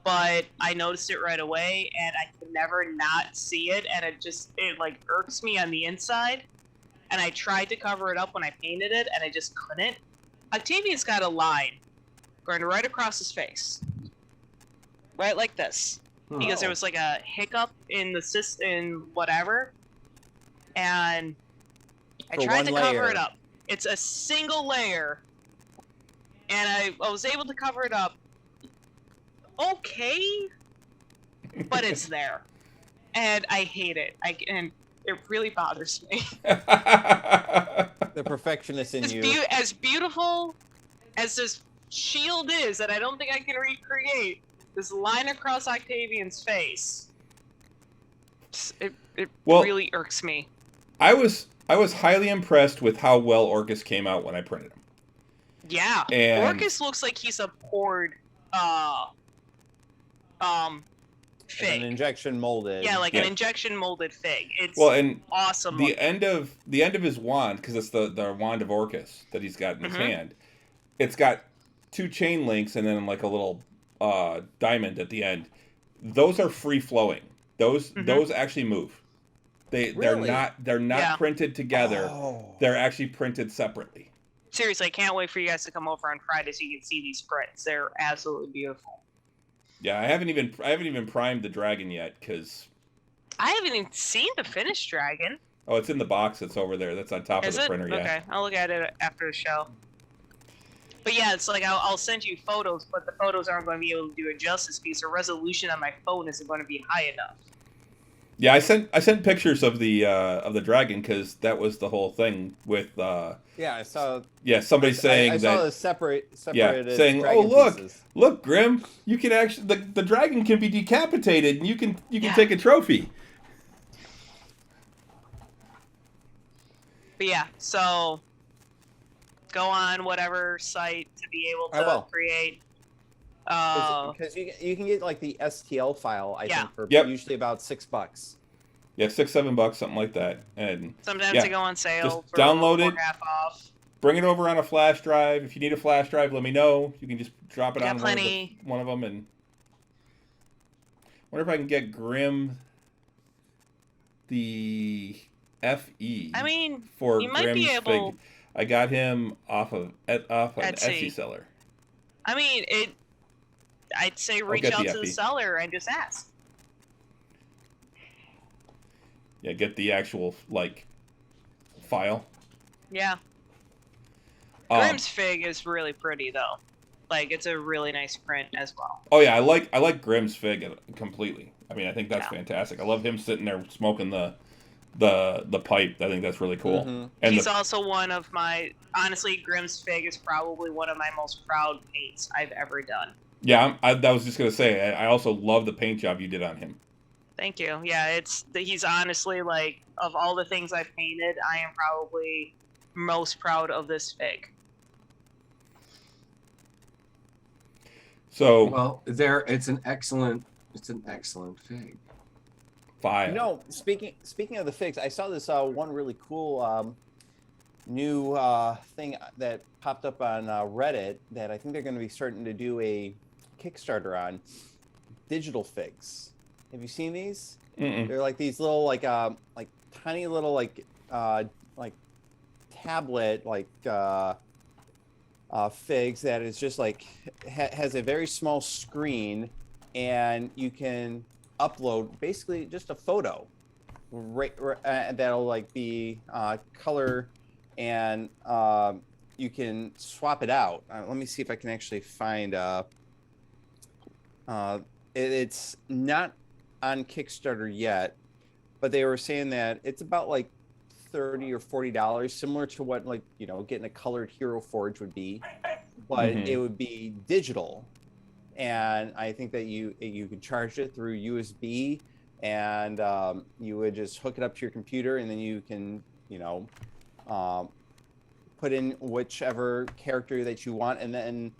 but I noticed it right away, and I could never not see it, and it like irks me on the inside. And I tried to cover it up when I painted it, and I just couldn't. Octavian's got a line going right across his face, right like this, because there was like a hiccup in the in whatever, and I tried to cover it up. It's a single layer, and I was able to cover it up. Okay, but it's there, and I hate it. And it really bothers me. The perfectionist in you. As beautiful as this shield is, that I don't think I can recreate, this line across Octavian's face, it really irks me. I was highly impressed with how well Orcus came out when I printed him. Yeah, and Orcus looks like he's a poured fig. An injection molded. Yeah, like an injection molded fig. It's awesome. The end of his wand, because it's the wand of Orcus that he's got in his hand. It's got 2 chain links and then like a little diamond at the end. Those are free flowing. Those actually move. They're not printed together. Oh. They're actually printed separately. Seriously, I can't wait for you guys to come over on Friday so you can see these prints. They're absolutely beautiful. Yeah, I haven't even primed the dragon yet because I haven't even seen the finished dragon. Oh, it's in the box that's over there. That's on top of the printer. Yeah. Okay, I'll look at it after the show. But yeah, it's like I'll send you photos, but the photos aren't going to be able to do it justice because the resolution on my phone isn't going to be high enough. Yeah, I sent pictures of the dragon because that was the whole thing with. Yeah, I saw. Yeah, somebody saying I that. saw the separated. Saying, "Oh look, Grim, you can actually the dragon can be decapitated and you can take a trophy." But yeah, so go on whatever site to be able to create. Because you can get like the STL file, I think, for usually about $6. Yeah, $6-7, something like that. And sometimes they go on sale. Just for download it, half off. Bring it over on a flash drive. If you need a flash drive, let me know. You can just drop it on one of them. And wonder if I can get Grim the FE. I mean, for you might Grim's be able. Fig. I got him off an Etsy seller. I mean, I'd say reach out to the seller and just ask. Yeah, get the actual like file. Yeah. Grimm's Fig is really pretty though. Like it's a really nice print as well. Oh yeah, I like Grimm's Fig completely. I mean, I think that's fantastic. I love him sitting there smoking the pipe. I think that's really cool. Mm-hmm. And he's also one of my, honestly, Grimm's Fig is probably one of my most proud paints I've ever done. Yeah, I was just gonna say. I also love the paint job you did on him. Thank you. Yeah, he's honestly like, of all the things I've painted, I am probably most proud of this fig. So well, it's an excellent fig. File. You know, speaking of the figs, I saw this one really cool new thing that popped up on Reddit that I think they're going to be starting to do a Kickstarter on. Digital figs. Have you seen these? Mm-mm. They're like these little like tiny little like tablet figs that is just like has a very small screen, and you can upload basically just a photo that'll like be color, and you can swap it out. Let me see if I can actually find it's not on Kickstarter yet, but they were saying that it's about like $30 or $40, similar to what, like, you know, getting a colored Hero Forge would be, but it would be digital. And I think that you could charge it through USB, and you would just hook it up to your computer, and then you can, you know, put in whichever character that you want, and then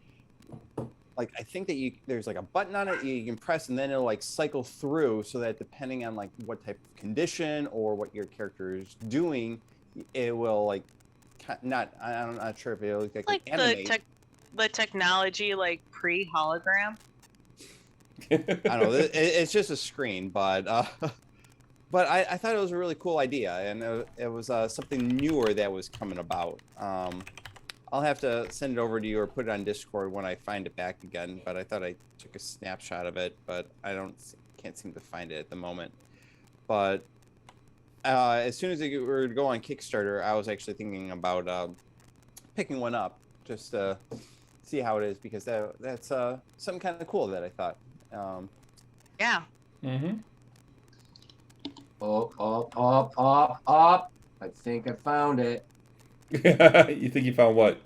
like I think that there's like a button on it you can press, and then it'll like cycle through, so that depending on like what type of condition or what your character is doing, it will like I'm not sure if it'll look like animate. The technology like pre-hologram. I don't know. It's just a screen, but I thought it was a really cool idea, and it was something newer that was coming about. I'll have to send it over to you or put it on Discord when I find it back again. But I thought I took a snapshot of it, but I can't seem to find it at the moment. But as soon as we were to go on Kickstarter, I was actually thinking about picking one up just to see how it is, because that's something kind of cool that I thought. Yeah. Mm-hmm. Up. I think I found it. You think you found what?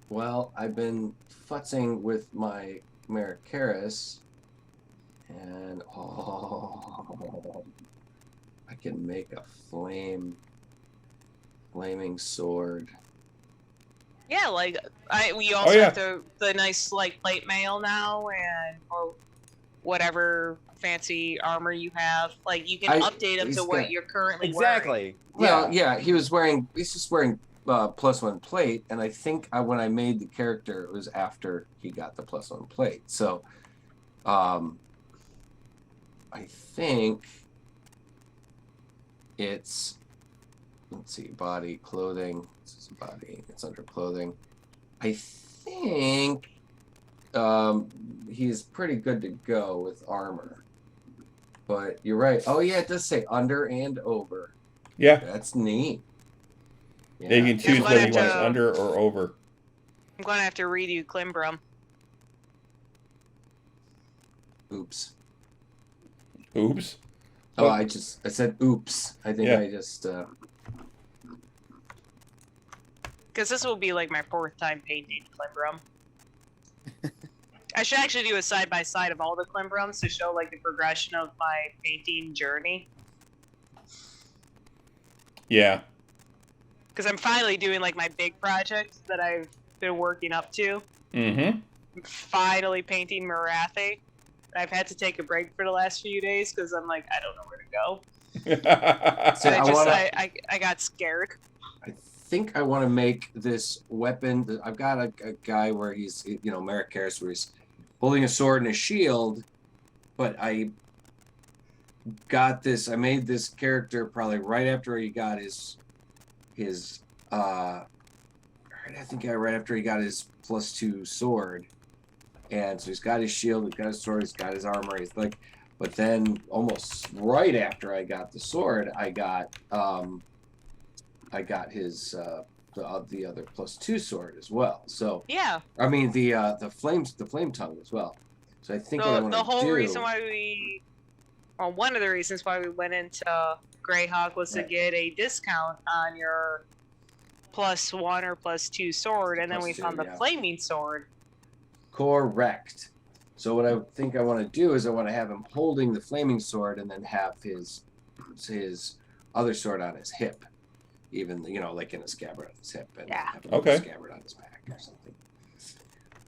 Well, I've been futzing with my Maricaris, and I can make a flaming sword. Yeah, like we also have the nice like plate mail now, or whatever fancy armor you have. Like you can update them to what you're currently wearing. Well, yeah, he's just wearing +1 plate, and I think when I made the character, it was after he got the +1 plate. So, I think it's, let's see, body, clothing. This is body. It's under clothing. I think he's pretty good to go with armor. But you're right. Oh yeah, it does say under and over. Yeah. That's neat. Yeah, you can choose whether you want it under or over. I'm going to have to redo Klimbrum. Oops. Oops? Oh, I said oops. I think I just... Because this will be like my 4th time painting Klimbrum. I should actually do a side-by-side of all the Klimbrums to show like the progression of my painting journey. Yeah. Because I'm finally doing like my big project that I've been working up to. Mm-hmm. I'm finally painting Marathi. I've had to take a break for the last few days because I'm like, I don't know where to go. So I got scared. I think I want to make this weapon. I've got a guy where he's, you know, Maricaris, where he's holding a sword and a shield, but I made this character probably right after he got his right after he got his +2 sword. And so he's got his shield, he's got his sword, he's got his armor. He's like, But then almost right after I got the sword, I got his the other +2 sword as well. So Yeah. I mean the flame tongue as well. So I think what I want The to whole do. reason why one of the reasons why we went into Greyhawk was to get a discount on your +1 or +2 sword, and then we found the flaming sword. Correct. So what I think I want to do is I want to have him holding the flaming sword and then have his other sword on his hip, even like in a scabbard on his hip, and have a scabbard on his back or something.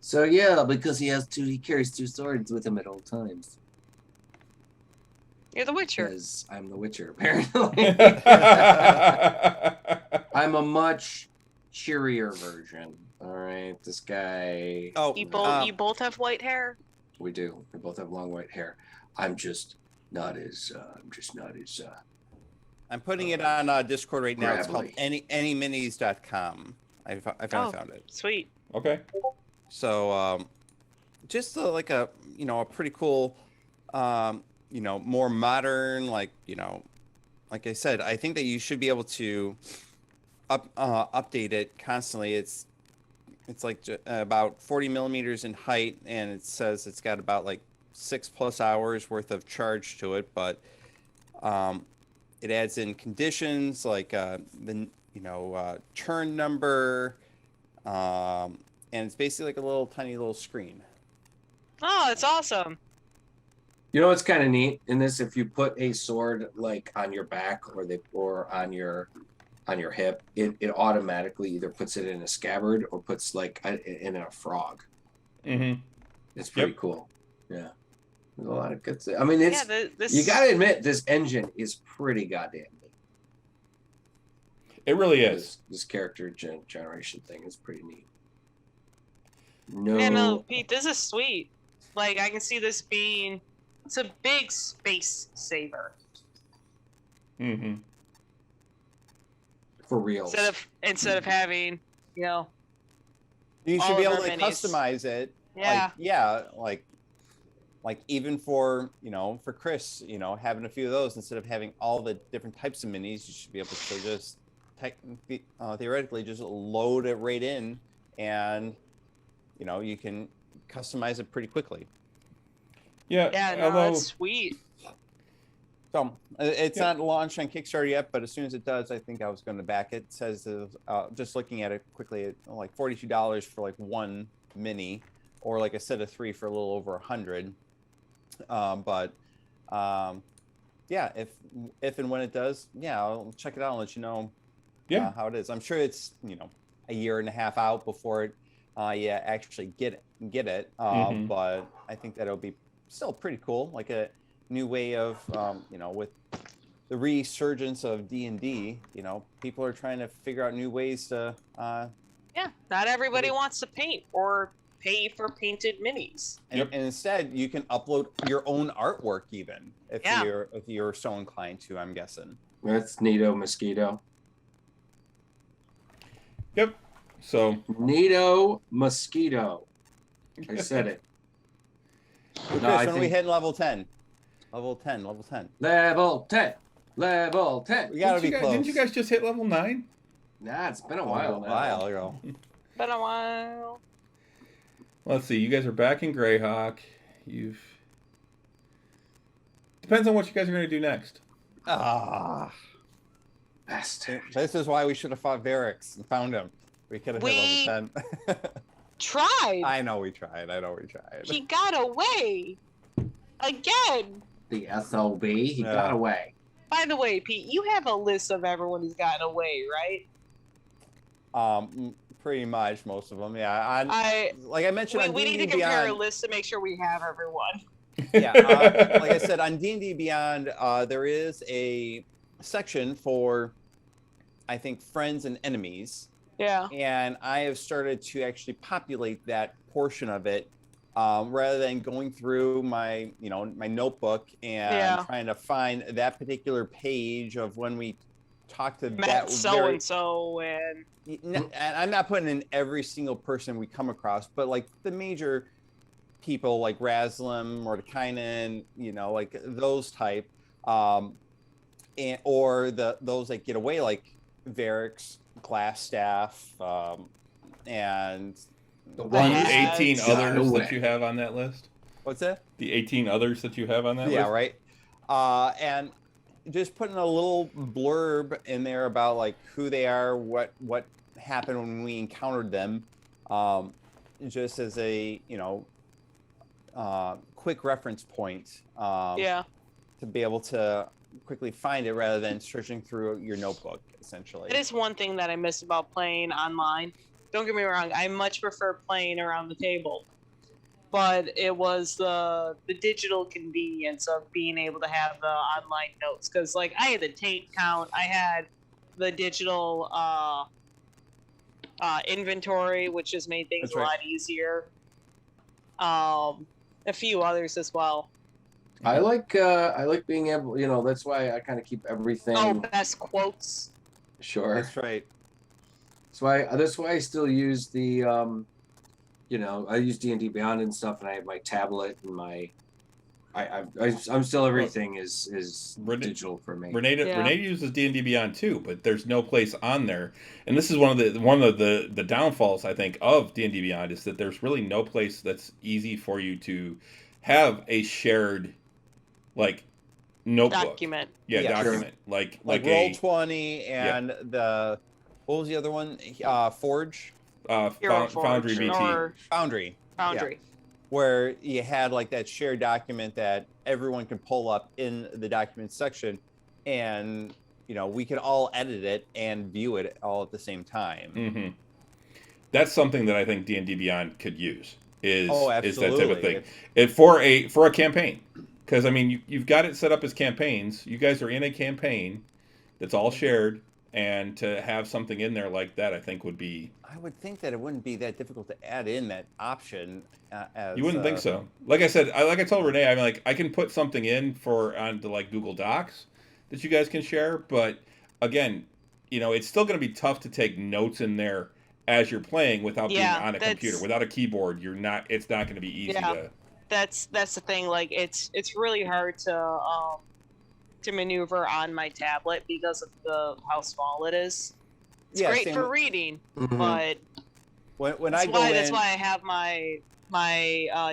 So yeah, because he carries 2 swords with him at all times. You're the Witcher. Because I'm the Witcher, apparently. I'm a much cheerier version. All right, this guy. Oh, you both have white hair. We do. We both have long white hair. I'm just not as. I'm putting it on Discord right now. It's called gravelly. anyminis.com. I found it. Sweet. Okay. So, just like a pretty cool, more modern, like I said, I think that you should be able to update it constantly. It's like about 40 millimeters in height, and it says it's got about like 6+ hours worth of charge to it, but it adds in conditions like the turn number, and it's basically like a tiny little screen. Oh, it's awesome. You know what's kind of neat in this? If you put a sword like on your back or on your hip, it automatically either puts it in a scabbard or puts like in a frog. Mm-hmm. It's pretty cool. Yeah, there's a lot of good stuff. I mean, it's you got to admit this engine is pretty goddamn neat. It really is. This character generation thing is pretty neat. No, Pete, this is sweet. Like I can see this being. It's a big space saver. Mm-hmm. For real. Instead of having, you should be able to customize it. Yeah. Like even for for Chris, having a few of those instead of having all the different types of minis, you should be able to just theoretically just load it right in, and you can customize it pretty quickly. Yeah. Yeah, no, that's sweet. So it's not launched on Kickstarter yet, but as soon as it does, I think I was going to back it. It says just looking at it quickly, like $42 for like one mini, or like a set of 3 for a little over $100. Yeah, if and when it does, I'll check it out and let you know how it is. I'm sure it's a year and a half out before it actually get it. But I think that it'll be still pretty cool, like a new way of with the resurgence of D&D, people are trying to figure out new ways to not everybody wants to paint or pay for painted minis, and instead you can upload your own artwork even if you're so inclined to, I'm guessing. That's neato mosquito. Yep. So neato mosquito. I said it. Chris, when are we hitting level 10? Level 10. Level 10. We gotta be close. Didn't you guys just hit level 9? Nah, it's been a while. A while ago. Been a while. Let's see. You guys are back in Greyhawk. Depends on what you guys are going to do next. Bastard. This is why we should have fought Varix and found him. We could have hit level 10. Tried. I know we tried. He got away. Again. The SOB. He got away. By the way, Pete, you have a list of everyone who's gotten away, right? Pretty much most of them. Yeah. Like I mentioned, we need to compare a list to make sure we have everyone. Yeah. Like I said, on D&D Beyond, there is a section for, I think, friends and enemies. Yeah. And I have started to actually populate that portion of it, rather than going through my notebook and trying to find that particular page of when we talked to that so-and-so and I'm not putting in every single person we come across, but like the major people like Raslam, Mordekainen, like those type, or those that get away like Varric's, Glassstaff, and The The one 18 shot others away. that you have on that list. what's that? The 18 others that you have on that Yeah, list. right. And just putting a little blurb in there about like who they are, what happened when we encountered them, just as a quick reference point. Yeah. To be able to quickly find it rather than searching through your notebook, essentially. It is one thing that I miss about playing online. Don't get me wrong, I much prefer playing around the table. But it was the digital convenience of being able to have the online notes. Because, like, I had the tape count, I had the digital inventory, which just made things That's right. a lot easier. A few others as well. I like being able, that's why I kind of keep everything. Oh, best quotes. Sure. That's right. That's why I still use the I use D&D Beyond and stuff, and I have my tablet and my I'm still, everything is digital for me. Renee uses D&D Beyond too, but there's no place on there. And this is one of the downfalls, I think, of D&D Beyond, is that there's really no place that's easy for you to have a shared like notebook Document. Yeah, Yeah, document sure. like Roll20 and the what was the other one? Forge. Foundry BT. Or Foundry. Foundry. Yeah. Where you had like that shared document that everyone can pull up in the document section, and we could all edit it and view it all at the same time. Mm-hmm. That's something that I think D&D Beyond could use. Is that type of thing? For a campaign, because I mean you've got it set up as campaigns. You guys are in a campaign that's all shared, and to have something in there like that, I think would be. I would think that it wouldn't be that difficult to add in that option. You wouldn't think so. Like I said, like I told Renee, I'm like, I can put something in onto like Google Docs that you guys can share, but again, it's still going to be tough to take notes in there as you're playing without being on a computer, without a keyboard. It's not going to be easy to. That's the thing. Like it's really hard to maneuver on my tablet because of how small it is. It's great for reading, but that's why I have my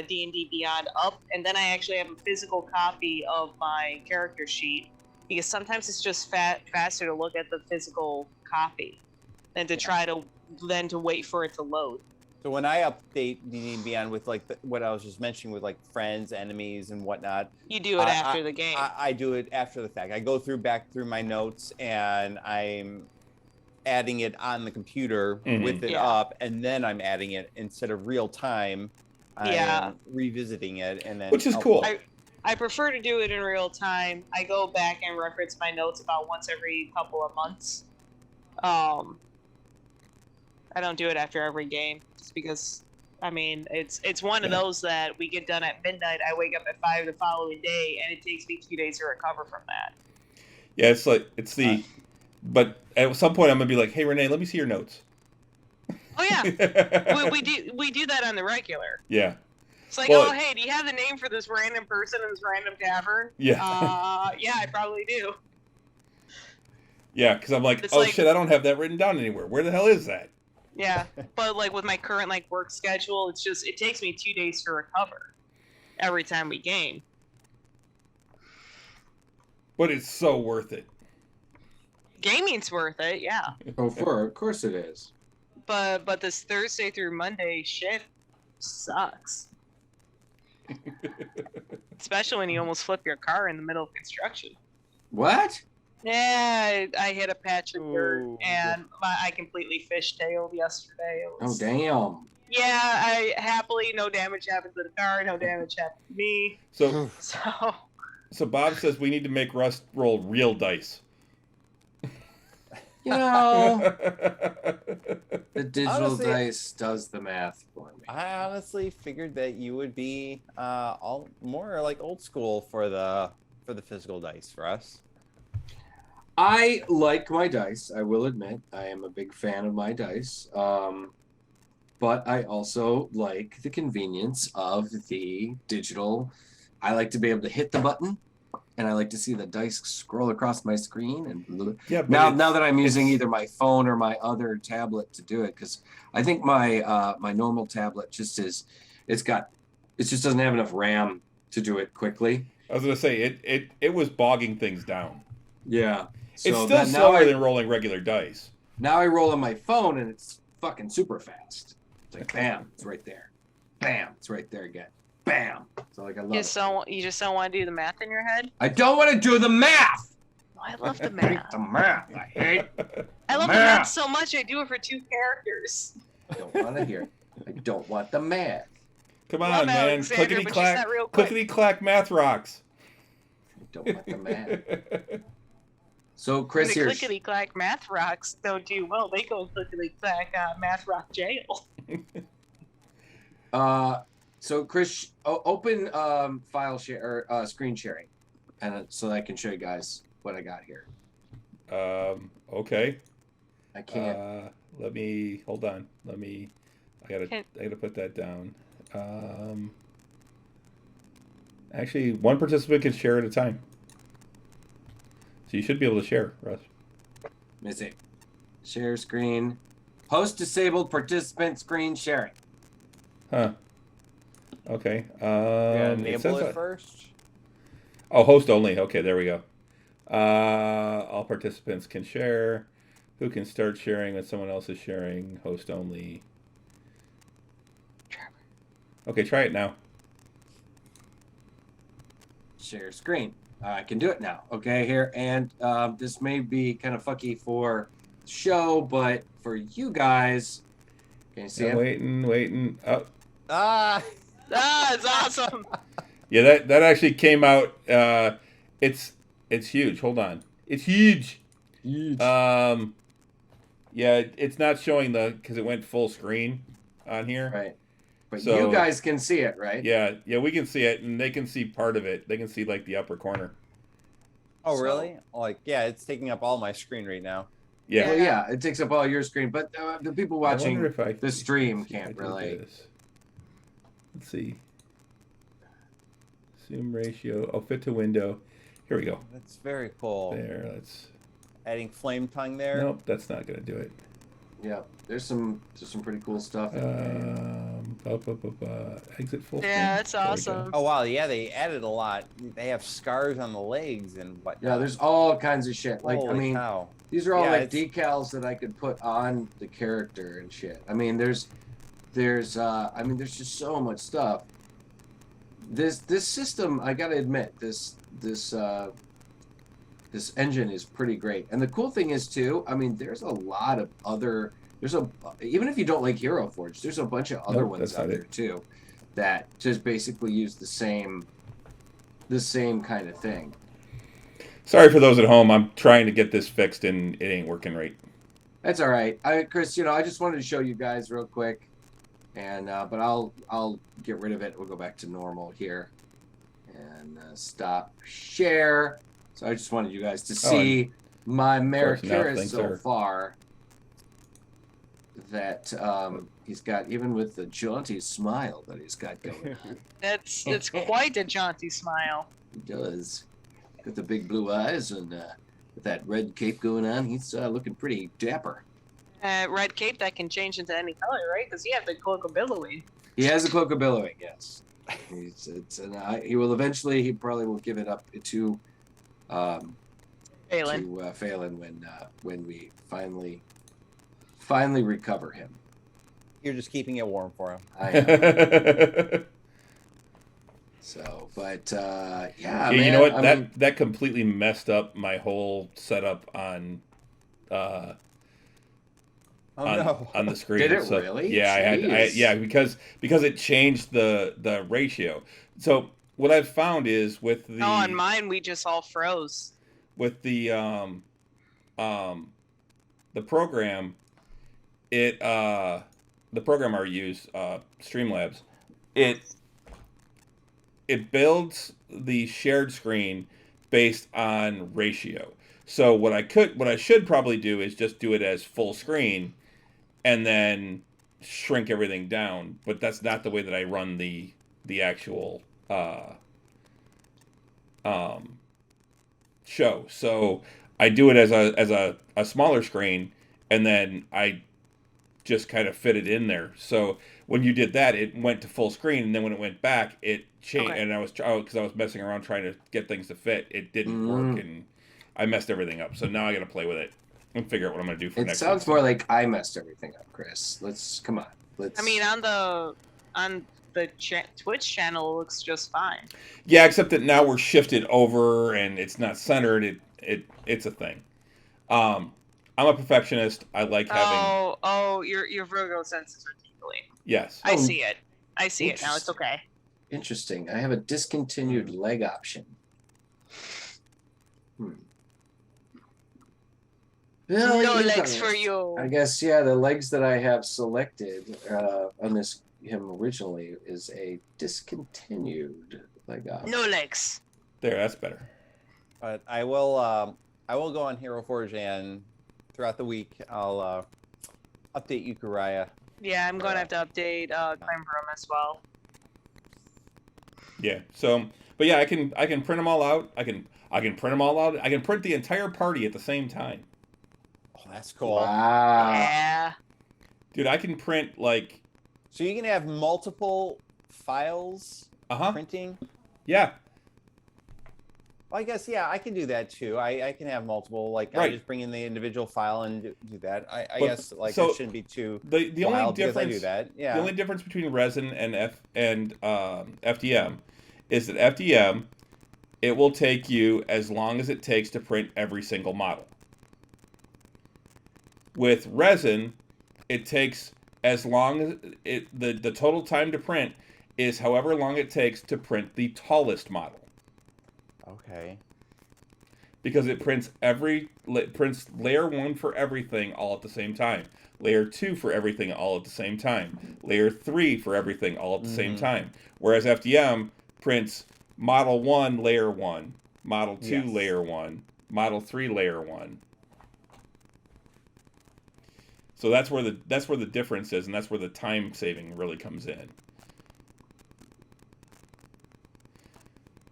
D&D Beyond up, and then I actually have a physical copy of my character sheet, because sometimes it's just faster to look at the physical copy than to try to wait for it to load. So when I update D&D Beyond with like what I was just mentioning with like friends, enemies, and whatnot, you do it after the game. I do it after the fact. I go back through my notes, and I'm adding it on the computer with it up, and then I'm adding it instead of real time. I'm revisiting it, and then which is cool. I prefer to do it in real time. I go back and reference my notes about once every couple of months. I don't do it after every game, just because, I mean, it's one of those that we get done at midnight, I wake up at 5 the following day, and it takes me 2 days to recover from that. Yeah, but at some point I'm going to be like, hey, Renee, let me see your notes. Oh, yeah. we do that on the regular. Yeah. It's like, oh, hey, do you have the name for this random person in this random tavern? Yeah. Yeah, I probably do. Yeah, because I'm like, shit, I don't have that written down anywhere. Where the hell is that? Yeah, but like with my current work schedule, it takes me 2 days to recover every time we game. But it's so worth it. Gaming's worth it, yeah. Of course it is. But this Thursday through Monday shit sucks. Especially when you almost flip your car in the middle of construction. What? Yeah, I hit a patch of dirt, and I completely fishtailed yesterday. Oh, damn. Yeah, I happily, no damage happened to the car, no damage happened to me. So Bob says we need to make Russ roll real dice. The digital dice does the math for me. I honestly figured that you would be all more like old school for the physical dice for us. I like my dice. I will admit, I am a big fan of my dice. but I also like the convenience of the digital. I like to be able to hit the button, and I like to see the dice scroll across my screen. And Yeah, but now that I'm using either my phone or my other tablet to do it, because I think my normal tablet just it just doesn't have enough RAM to do it quickly. I was gonna say it was bogging things down. Yeah. It's So still that now slower than rolling regular dice. I roll on my phone and it's fucking super fast. It's like bam, it's right there. Bam, it's right there again. Bam. So like I love it. You just don't want to do the math in your head? I don't want to do the math. Oh, I love the I hate math. the math. I hate. I love the math so much I do it for 2 characters. I don't want to hear it. I don't want the math. Come Well, on, I'm man! Alexander, Clickety but clack, she's not real quick. clickety clack, math rocks. I don't want the math. So Chris The here. clickety clack math rocks don't do well. They go clickety clack math rock jail. So Chris, open file share or screen sharing, and so I can show you guys what I got here. Okay. I can't. Let me hold on. I gotta put that down. Actually, one participant can share at a time. So you should be able to share, Russ. Let me see. Share screen. Host disabled participant screen sharing. Huh. Okay. Enable it first. Oh, host only. Okay, there we go. All participants can share. Who can start sharing when someone else is sharing? Host only. Okay, try it now. Share screen. I can do it now. Okay, here. And this may be kind of fucky for the show, but for you guys, can you see it? Waiting. Oh. It's awesome. Yeah, that actually came out. It's huge. Hold on. It's huge. Huge. Yeah, it's not showing because it went full screen on here. Right. But So, you guys can see it, right? Yeah, we can see it, and they can see part of it. They can see like the upper corner. Oh, really? Like, yeah, it's taking up all my screen right now. Yeah. Well, yeah, it takes up all your screen, but the people watching the stream can't really. Let's see. Zoom ratio. Oh, fit to window. Here we go. That's very cool. There. Let's. Adding flame tongue there. Nope, that's not gonna do it. Yeah, there's some pretty cool stuff. Exit full screen. Yeah, that's There we go. awesome. Oh wow, yeah, they added a lot. They have scars on the legs and whatnot. Yeah, there's all kinds of shit. Like, Holy I mean, cow. these are all Yeah, like decals that I could put on the character and shit. I mean, there's just so much stuff. This system, I gotta admit, this engine is pretty great. And the cool thing is too, I mean, there's a lot of other. Even if you don't like Hero Forge, there's a bunch of other ones out there too, that just basically use the same kind of thing. Sorry for those at home. I'm trying to get this fixed, and it ain't working right. That's all right. Chris, I just wanted to show you guys real quick, and but I'll get rid of it. We'll go back to normal here, and stop share. So I just wanted you guys to see my Maricaris so far. That he's got, even with the jaunty smile that he's got going on. It's quite a jaunty smile. He does. Got the big blue eyes and with that red cape going on, he's looking pretty dapper. Red cape that can change into any color, right? Because you have the cloak of billowing. He has a cloak of billowing, yes. He will eventually. He probably will give it up to Phelan when we finally recover him. You're just keeping it warm for him. I am. So, but yeah, man, you know what? That completely messed up my whole setup on Oh no! On the screen. Did it really? Yeah, because it changed the ratio. So what I've found is with the on mine we just all froze. With the program, the program I use, Streamlabs, it builds the shared screen based on ratio. So what I should probably do is just do it as full screen, and then shrink everything down, but that's not the way that I run the actual um, show. So I do it as a smaller screen, and then I just kind of fit it in there. So when you did that, it went to full screen, and then when it went back, it changed. Okay. And I was because I was messing around trying to get things to fit. It didn't work, and I messed everything up. So now I got to play with it and figure out what I'm going to do for next. It sounds more like I messed everything up, Chris. Come on. I mean, on the Twitch channel, it looks just fine. Yeah, except that now we're shifted over, and it's not centered. It's a thing. I'm a perfectionist. I like having. Oh, your Virgo senses are tingling. Yes. I see it. I see it now. It's okay. Interesting. I have a discontinued leg option. Well, No legs for you. I guess, yeah, the legs that I have selected on this him originally is a discontinued leg option. No legs. There, that's better. But I will go on Hero Forge, and throughout the week I'll update you, Kuraya. Yeah, I'm gonna have to update Time Room as well. Yeah. So, but yeah, I can print them all out. I can print them all out. I can print the entire party at the same time. Oh, that's cool. Wow. Yeah. Dude, I can print like. So you can have multiple files printing? Yeah. Well, I guess, yeah, I can do that too. I can have multiple, like, right. I just bring in the individual file and do that. I guess, like, so it shouldn't be too the only difference, I do that. Yeah. The only difference between resin and FDM is that FDM, it will take you as long as it takes to print every single model. With resin, it takes as long as the total time to print is however long it takes to print the tallest model. Okay. Because it prints layer 1 for everything all at the same time. Layer 2 for everything all at the same time. Layer 3 for everything all at the same time. Whereas FDM prints model 1 layer 1, model 2 layer 1, model 3 layer 1. So that's where the difference is, and that's where the time saving really comes in.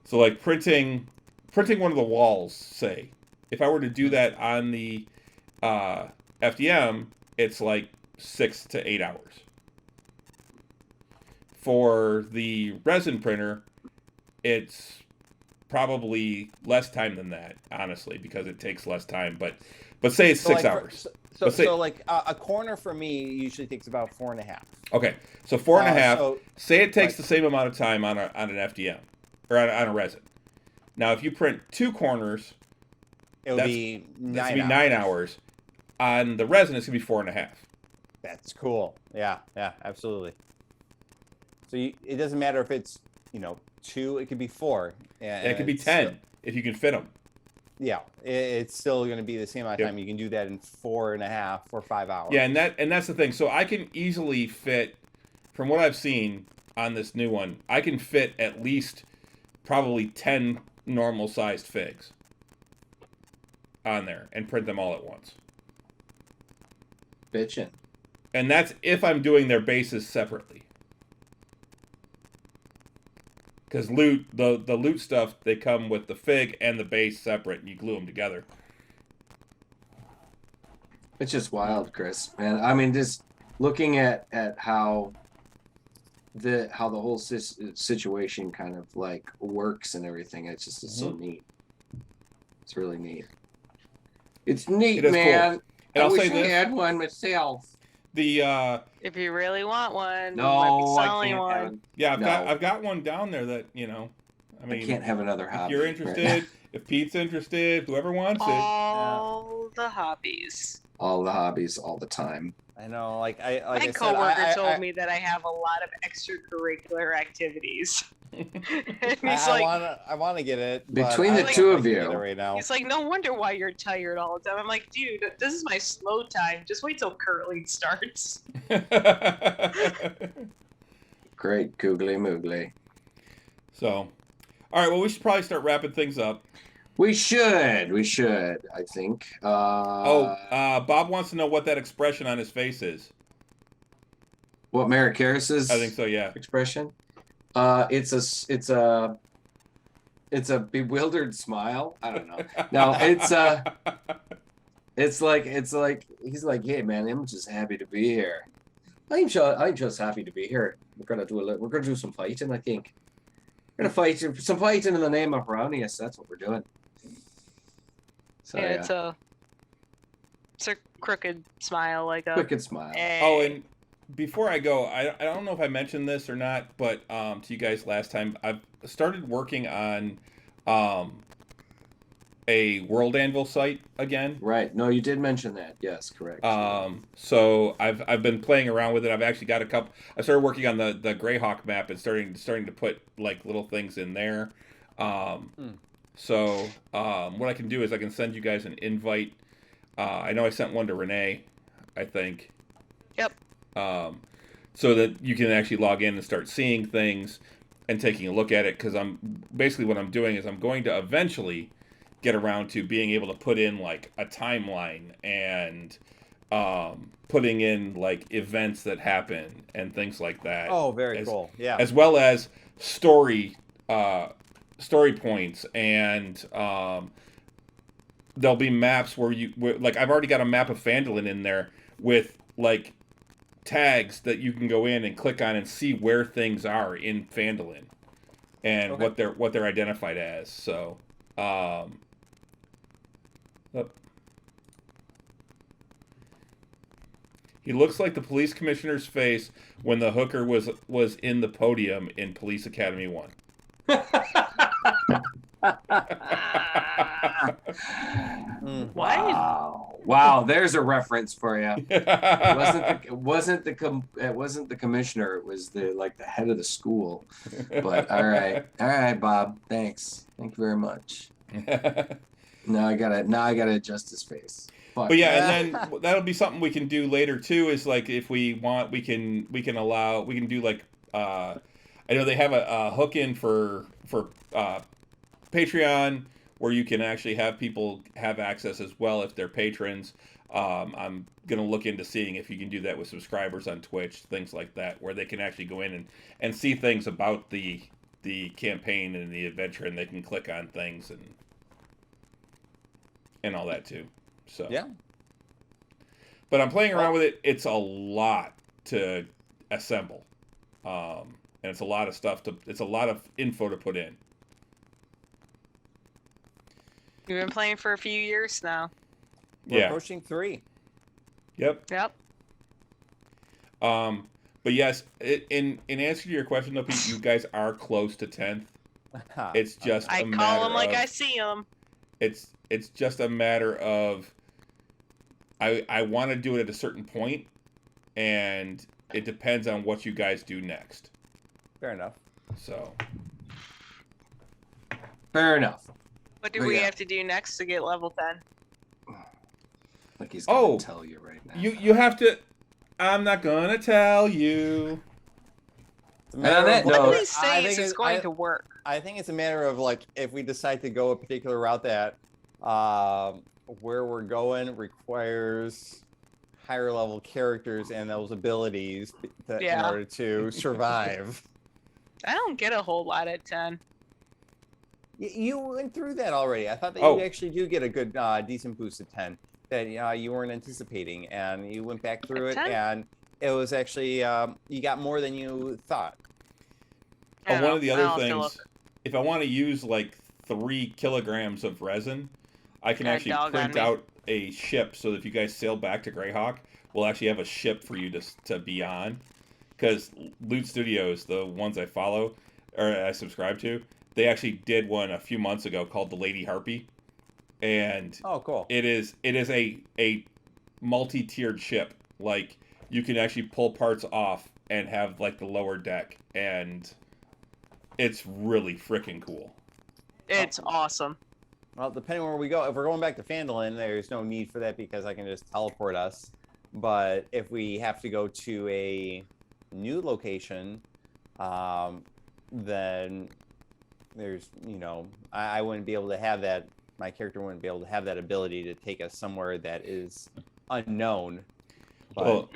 So like printing one of the walls, say, if I were to do that on the FDM, it's like 6 to 8 hours. For the resin printer, it's probably less time than that, honestly, because it takes less time. But say it's 6 hours. So like a corner for me usually takes about 4.5. Okay, so 4.5. Say it takes the same amount of time on an FDM or on a resin. Now, if you print 2 corners, it'll be 9 hours. On the resin, it's gonna be 4.5. That's cool. Yeah, absolutely. So it doesn't matter if it's 2; it could be 4. And it could be 10 if you can fit them. Yeah, it's still going to be the same amount of time. You can do that in 4.5 or 5 hours. Yeah, and that's the thing. So I can easily fit, from what I've seen on this new one, I can fit at least probably 10 normal sized figs on there and print them all at once. Bitchin'. And that's if I'm doing their bases separately. Because the loot stuff, they come with the fig and the base separate, and you glue them together. It's just wild, Chris. Man, I mean, just looking at how the whole situation kind of like works and everything, it's just so neat. It's really neat. It's neat, man. Cool. I wish I had one myself. If you really want one, no, I can't one. have, yeah, no. I've got one down there that I mean, I can't have another hobby. If you're interested, if Pete's interested, whoever wants it. All the hobbies. All the hobbies, all the time. I know, my coworker told me that I have a lot of extracurricular activities. And he's I want to get it. Between the two of you. Right now. He's like, no wonder why you're tired all the time. I'm like, dude, this is my slow time. Just wait till curling starts. Great, googly moogly. So, all right, well, we should probably start wrapping things up. We should, I think. Bob wants to know what that expression on his face is. What Merrick Harris's? I think so. Yeah. Expression. It's a bewildered smile. I don't know. No, it's like he's like, hey man, I'm just happy to be here. I'm just happy to be here. We're gonna do some fighting. I think we're gonna fight some fighting in the name of Brownius. That's what we're doing. So, yeah, it's a crooked smile, like a crooked smile. Oh, and before I go, I don't know if I mentioned this or not, but to you guys last time, I've started working on a World Anvil site again. Right. No, you did mention that. Yes, correct. So I've been playing around with it. I've actually got a couple. I started working on the Greyhawk map and starting to put like little things in there. So what I can do is I can send you guys an invite. I know I sent one to Renee, I think. Yep. So that you can actually log in and start seeing things and taking a look at it. Because what I'm doing is I'm going to eventually get around to being able to put in like a timeline and putting in like events that happen and things like that. Oh, very cool. Yeah. As well as story points, and there'll be maps where like I've already got a map of Phandalin in there with like tags that you can go in and click on and see where things are in Phandalin and what they're identified as. So he looks like the police commissioner's face when the hooker was in the podium in Police Academy 1. Wow, there's a reference for you. It wasn't the commissioner, it was the head of the school. But all right, Bob, thank you very much. Now I gotta adjust his face. But yeah, and then that'll be something we can do later too. Is like if we want, we can do like I know they have a hook in for Patreon where you can actually have people have access as well if they're patrons. I'm gonna look into seeing if you can do that with subscribers on Twitch, things like that, where they can actually go in and see things about the campaign and the adventure, and they can click on things and all that too. So yeah. But I'm playing around with it. It's a lot to assemble, and it's a lot of stuff it's a lot of info to put in. You've been playing for a few years now. We're approaching 3. Yep. Yep. But yes, in answer to your question though, Pete, you guys are close to 10th. It's just I call them like I see them. It's just a matter of I want to do it at a certain point, and it depends on what you guys do next. Fair enough. So. Fair enough. What do we have to do next to get level 10? Like he's gonna tell you right now. You have to. I'm not gonna tell you. One of these days it's going to work. I think it's a matter of like if we decide to go a particular route that where we're going requires higher level characters and those abilities in order to survive. I don't get a whole lot at 10. You went through that already. I thought that you actually do get a good, decent boost at 10 that you weren't anticipating, and you went back through it, and it was actually you got more than you thought. One of the other things, if I want to use like 3 kilograms of resin, I can actually print out a ship so that if you guys sail back to Greyhawk, we'll actually have a ship for you to be on. Because Loot Studios, the ones I follow or I subscribe to, they actually did one a few months ago called the Lady Harpy, and cool. It is a multi-tiered ship. Like you can actually pull parts off and have like the lower deck, and it's really freaking cool. It's awesome. Well, depending on where we go, if we're going back to Phandalin, there's no need for that because I can just teleport us. But if we have to go to a new location, then there's, I wouldn't be able to have that. My character wouldn't be able to have that ability to take us somewhere that is unknown. But... Well,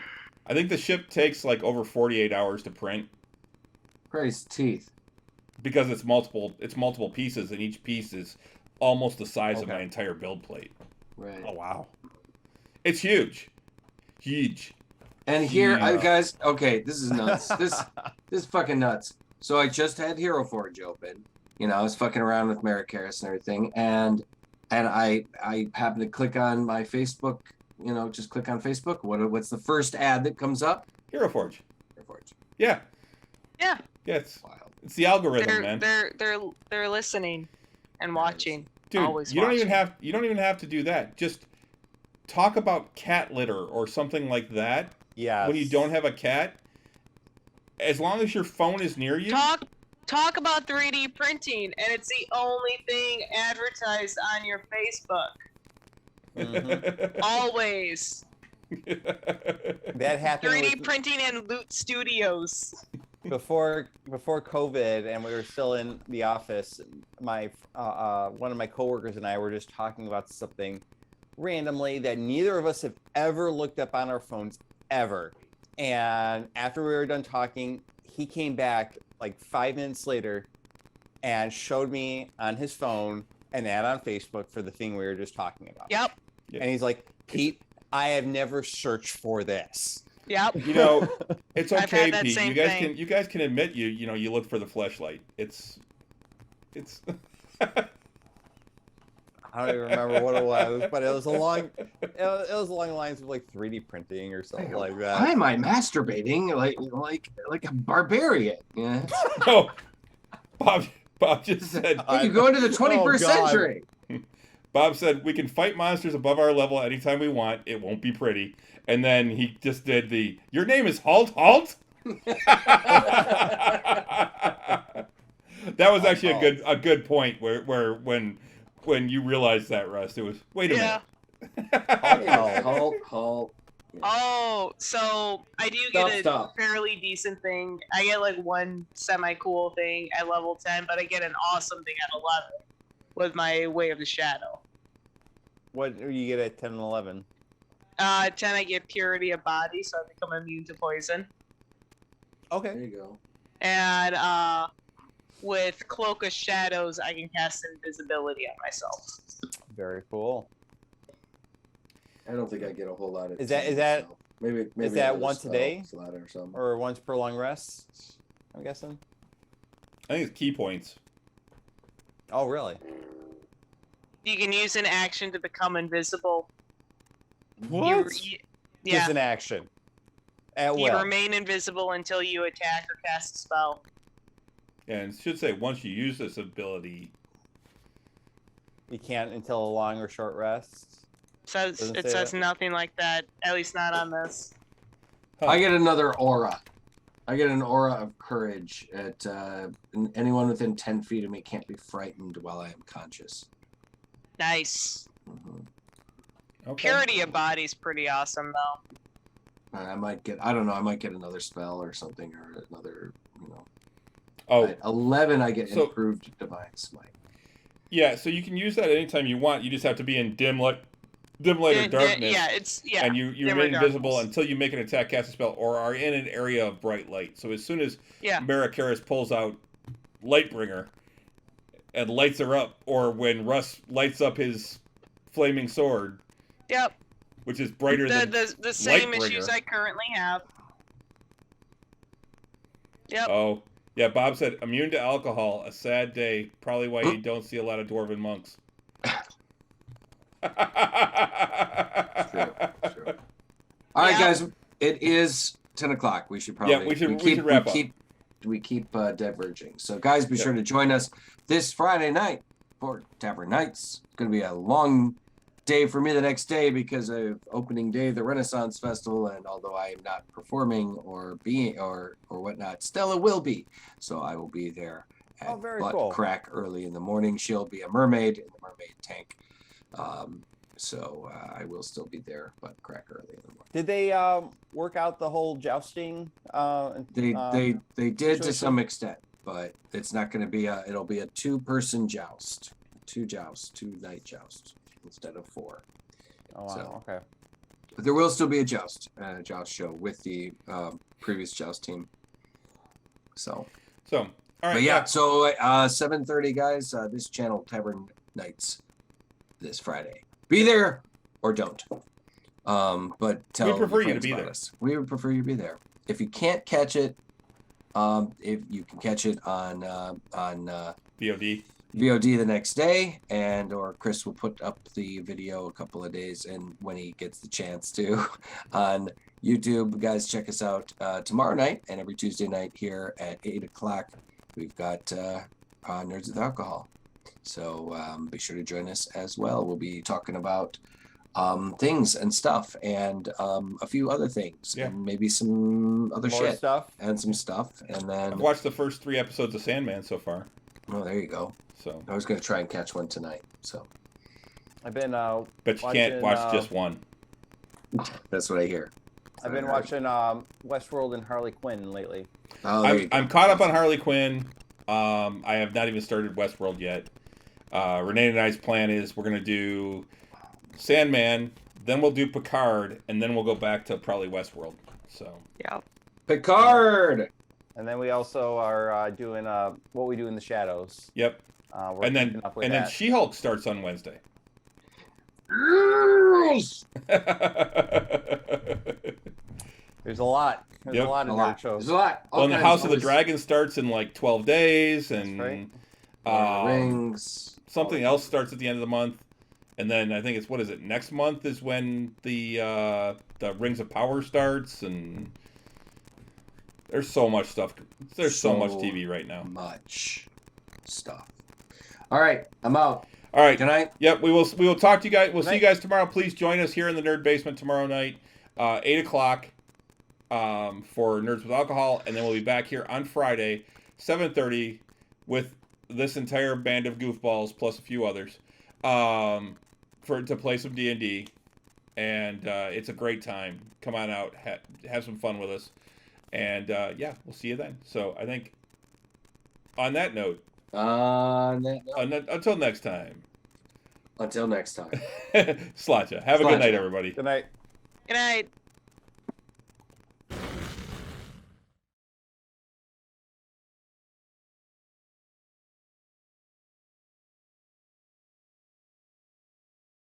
I think the ship takes like over 48 hours to print Christ teeth. because it's multiple pieces, and each piece is almost the size of Okay. my entire build plate. Right. Oh wow. It's huge. Huge. And here, Yeah. guys, okay, this is nuts. This is fucking nuts. So I just had Hero Forge open. You know, I was fucking around with Maricaris and everything, and I happened to click on my Facebook. You know, just click on Facebook. What's the first ad that comes up? Hero Forge. Hero Forge. Yeah. Yeah. Yeah, it's Wild. the algorithm, man. They're listening and watching. Dude, Always you don't even watching. have to do that. Just talk about cat litter or something like that Yeah. when you don't have a cat. As long as your phone is near you. Talk about 3D printing, and it's the only thing advertised on your Facebook. Mhm. Always. That happened 3D with, printing and Loot Studios. before COVID, and we were still in the office. My one of my coworkers and I were just talking about something randomly that neither of us have ever looked up on our phones ever. And after we were done talking, he came back like 5 minutes later and showed me on his phone an ad on Facebook for the thing we were just talking about. Yep. Yeah. And he's like, Pete, I have never searched for this. Yep. You know, it's I've okay, had that Pete. same You guys thing. can admit you look for the fleshlight. It's I don't even remember what it was, but it was along the lines of like 3D printing or something like Why that. am I masturbating like a barbarian? Yeah. No. Bob just said You go into the 21st God. century. Bob said we can fight monsters above our level anytime we want. It won't be pretty. And then he just did the your name is Halt. That was actually a good point where when you realized that, Russ, it was wait a Yeah. minute. Halt. Oh, so I do get a Stop. fairly decent thing. I get like one semi-cool thing at level 10, but I get an awesome thing at 11 with my Way of the Shadow. What do you get at 10 and 11? 10, I get Purity of Body, so I become immune to poison. There Okay. you go. And with Cloak of Shadows, I can cast invisibility on myself. Very cool. I don't think I get a whole lot of. Is that so maybe is that another once a spell day? slot or something. Or once per long rest? I'm guessing. I think it's key points. Oh, really? You can use an action to become invisible. What? Yeah, Just an action. At you will. remain invisible until you attack or cast a spell. Yeah, and it should say once you use this ability. You can't until a long or short rest. Doesn't It say says that. nothing like that. At least not on this. I get another aura. I get an aura of courage. At anyone within 10 feet of me can't be frightened while I am conscious. Nice. Mhm. Okay. Purity of Body's pretty awesome though. I might get. I don't know. I might get another spell or something, or another. You know. Oh, At 11, I get So- improved divine smite. yeah. So you can use that anytime you want. You just have to be in dim light or darkness. Yeah, And you dimmer remain invisible darkness. until you make an attack, cast a spell, or are in an area of bright light. So as soon as Yeah. Maricaris pulls out Lightbringer and lights her up, or when Russ lights up his flaming sword, Yep. which is brighter than The same Lightbringer. issues I currently have. Yep. Oh, yeah. Bob said immune to alcohol. A sad day. Probably why you don't see a lot of dwarven monks. True. All right, Yeah. guys. It is 10 o'clock. We should probably. Yeah, we should wrap up. We keep diverging. So, guys, be sure to join us this Friday night for Tavern Knights. It's going to be a long day for me the next day because of opening day of the Renaissance Festival, and although I am not performing or being or whatnot, Stella will be. So I will be there at Oh, very butt cool. crack early in the morning. She'll be a mermaid in the mermaid tank. So I will still be there, butt crack early in the morning. Did they work out the whole jousting? They did to situation? some extent, but it's not going to be it'll be a 2-person joust, 2 night joust instead of 4. Oh wow. So- Okay. But there will still be a joust show with the previous joust team. So all right. But yeah, so 7:30, guys. This channel, Tavern Knights, this Friday. Be there or don't. But tell we prefer your you to friends be about there. us. We would prefer you to be there. If you can't catch it, if you can catch it on VOD the next day, and or Chris will put up the video a couple of days and when he gets the chance to on YouTube. Guys, check us out tomorrow night and every Tuesday night here at 8 o'clock. We've got Nerds with Alcohol. So be sure to join us as well. We'll be talking about things and stuff and a few other things and maybe some other More shit stuff. and some stuff. And then I've watched the first 3 episodes of Sandman so far. Oh, there you go. So I was going to try and catch one tonight. So I've been but you can't watch just one. That's what I hear. I've been watching Westworld and Harley Quinn lately. Oh, I'm caught up on Harley Quinn. I have not even started Westworld yet. Renee and I's plan is we're going to do Sandman, then we'll do Picard, and then we'll go back to probably Westworld. So Yeah. Picard. And then we also are doing What We Do in the Shadows. Yep. We're And keeping up with then that. She-Hulk starts on Wednesday. There's a lot. There's a lot of nerd shows. There's a lot. Well, and the House of the Dragon starts in like 12 days, and right. Rings. Something else starts at the end of the month, and then I think it's what is it? Next month is when the Rings of Power starts, and there's so much stuff. There's so much TV right now. Much stuff. All right, I'm out. All right. Good night. Yep, we will talk to you guys. We'll see you guys tomorrow. Please join us here in the Nerd Basement tomorrow night, 8 o'clock, for Nerds with Alcohol, and then we'll be back here on Friday, 7:30, with this entire band of goofballs plus a few others, to play some D&D, and it's a great time. Come on out, have some fun with us, and yeah, we'll see you then. So I think on that note. Until next time. Until next time. Sláinte. Have a good night, everybody. Good night. Good night.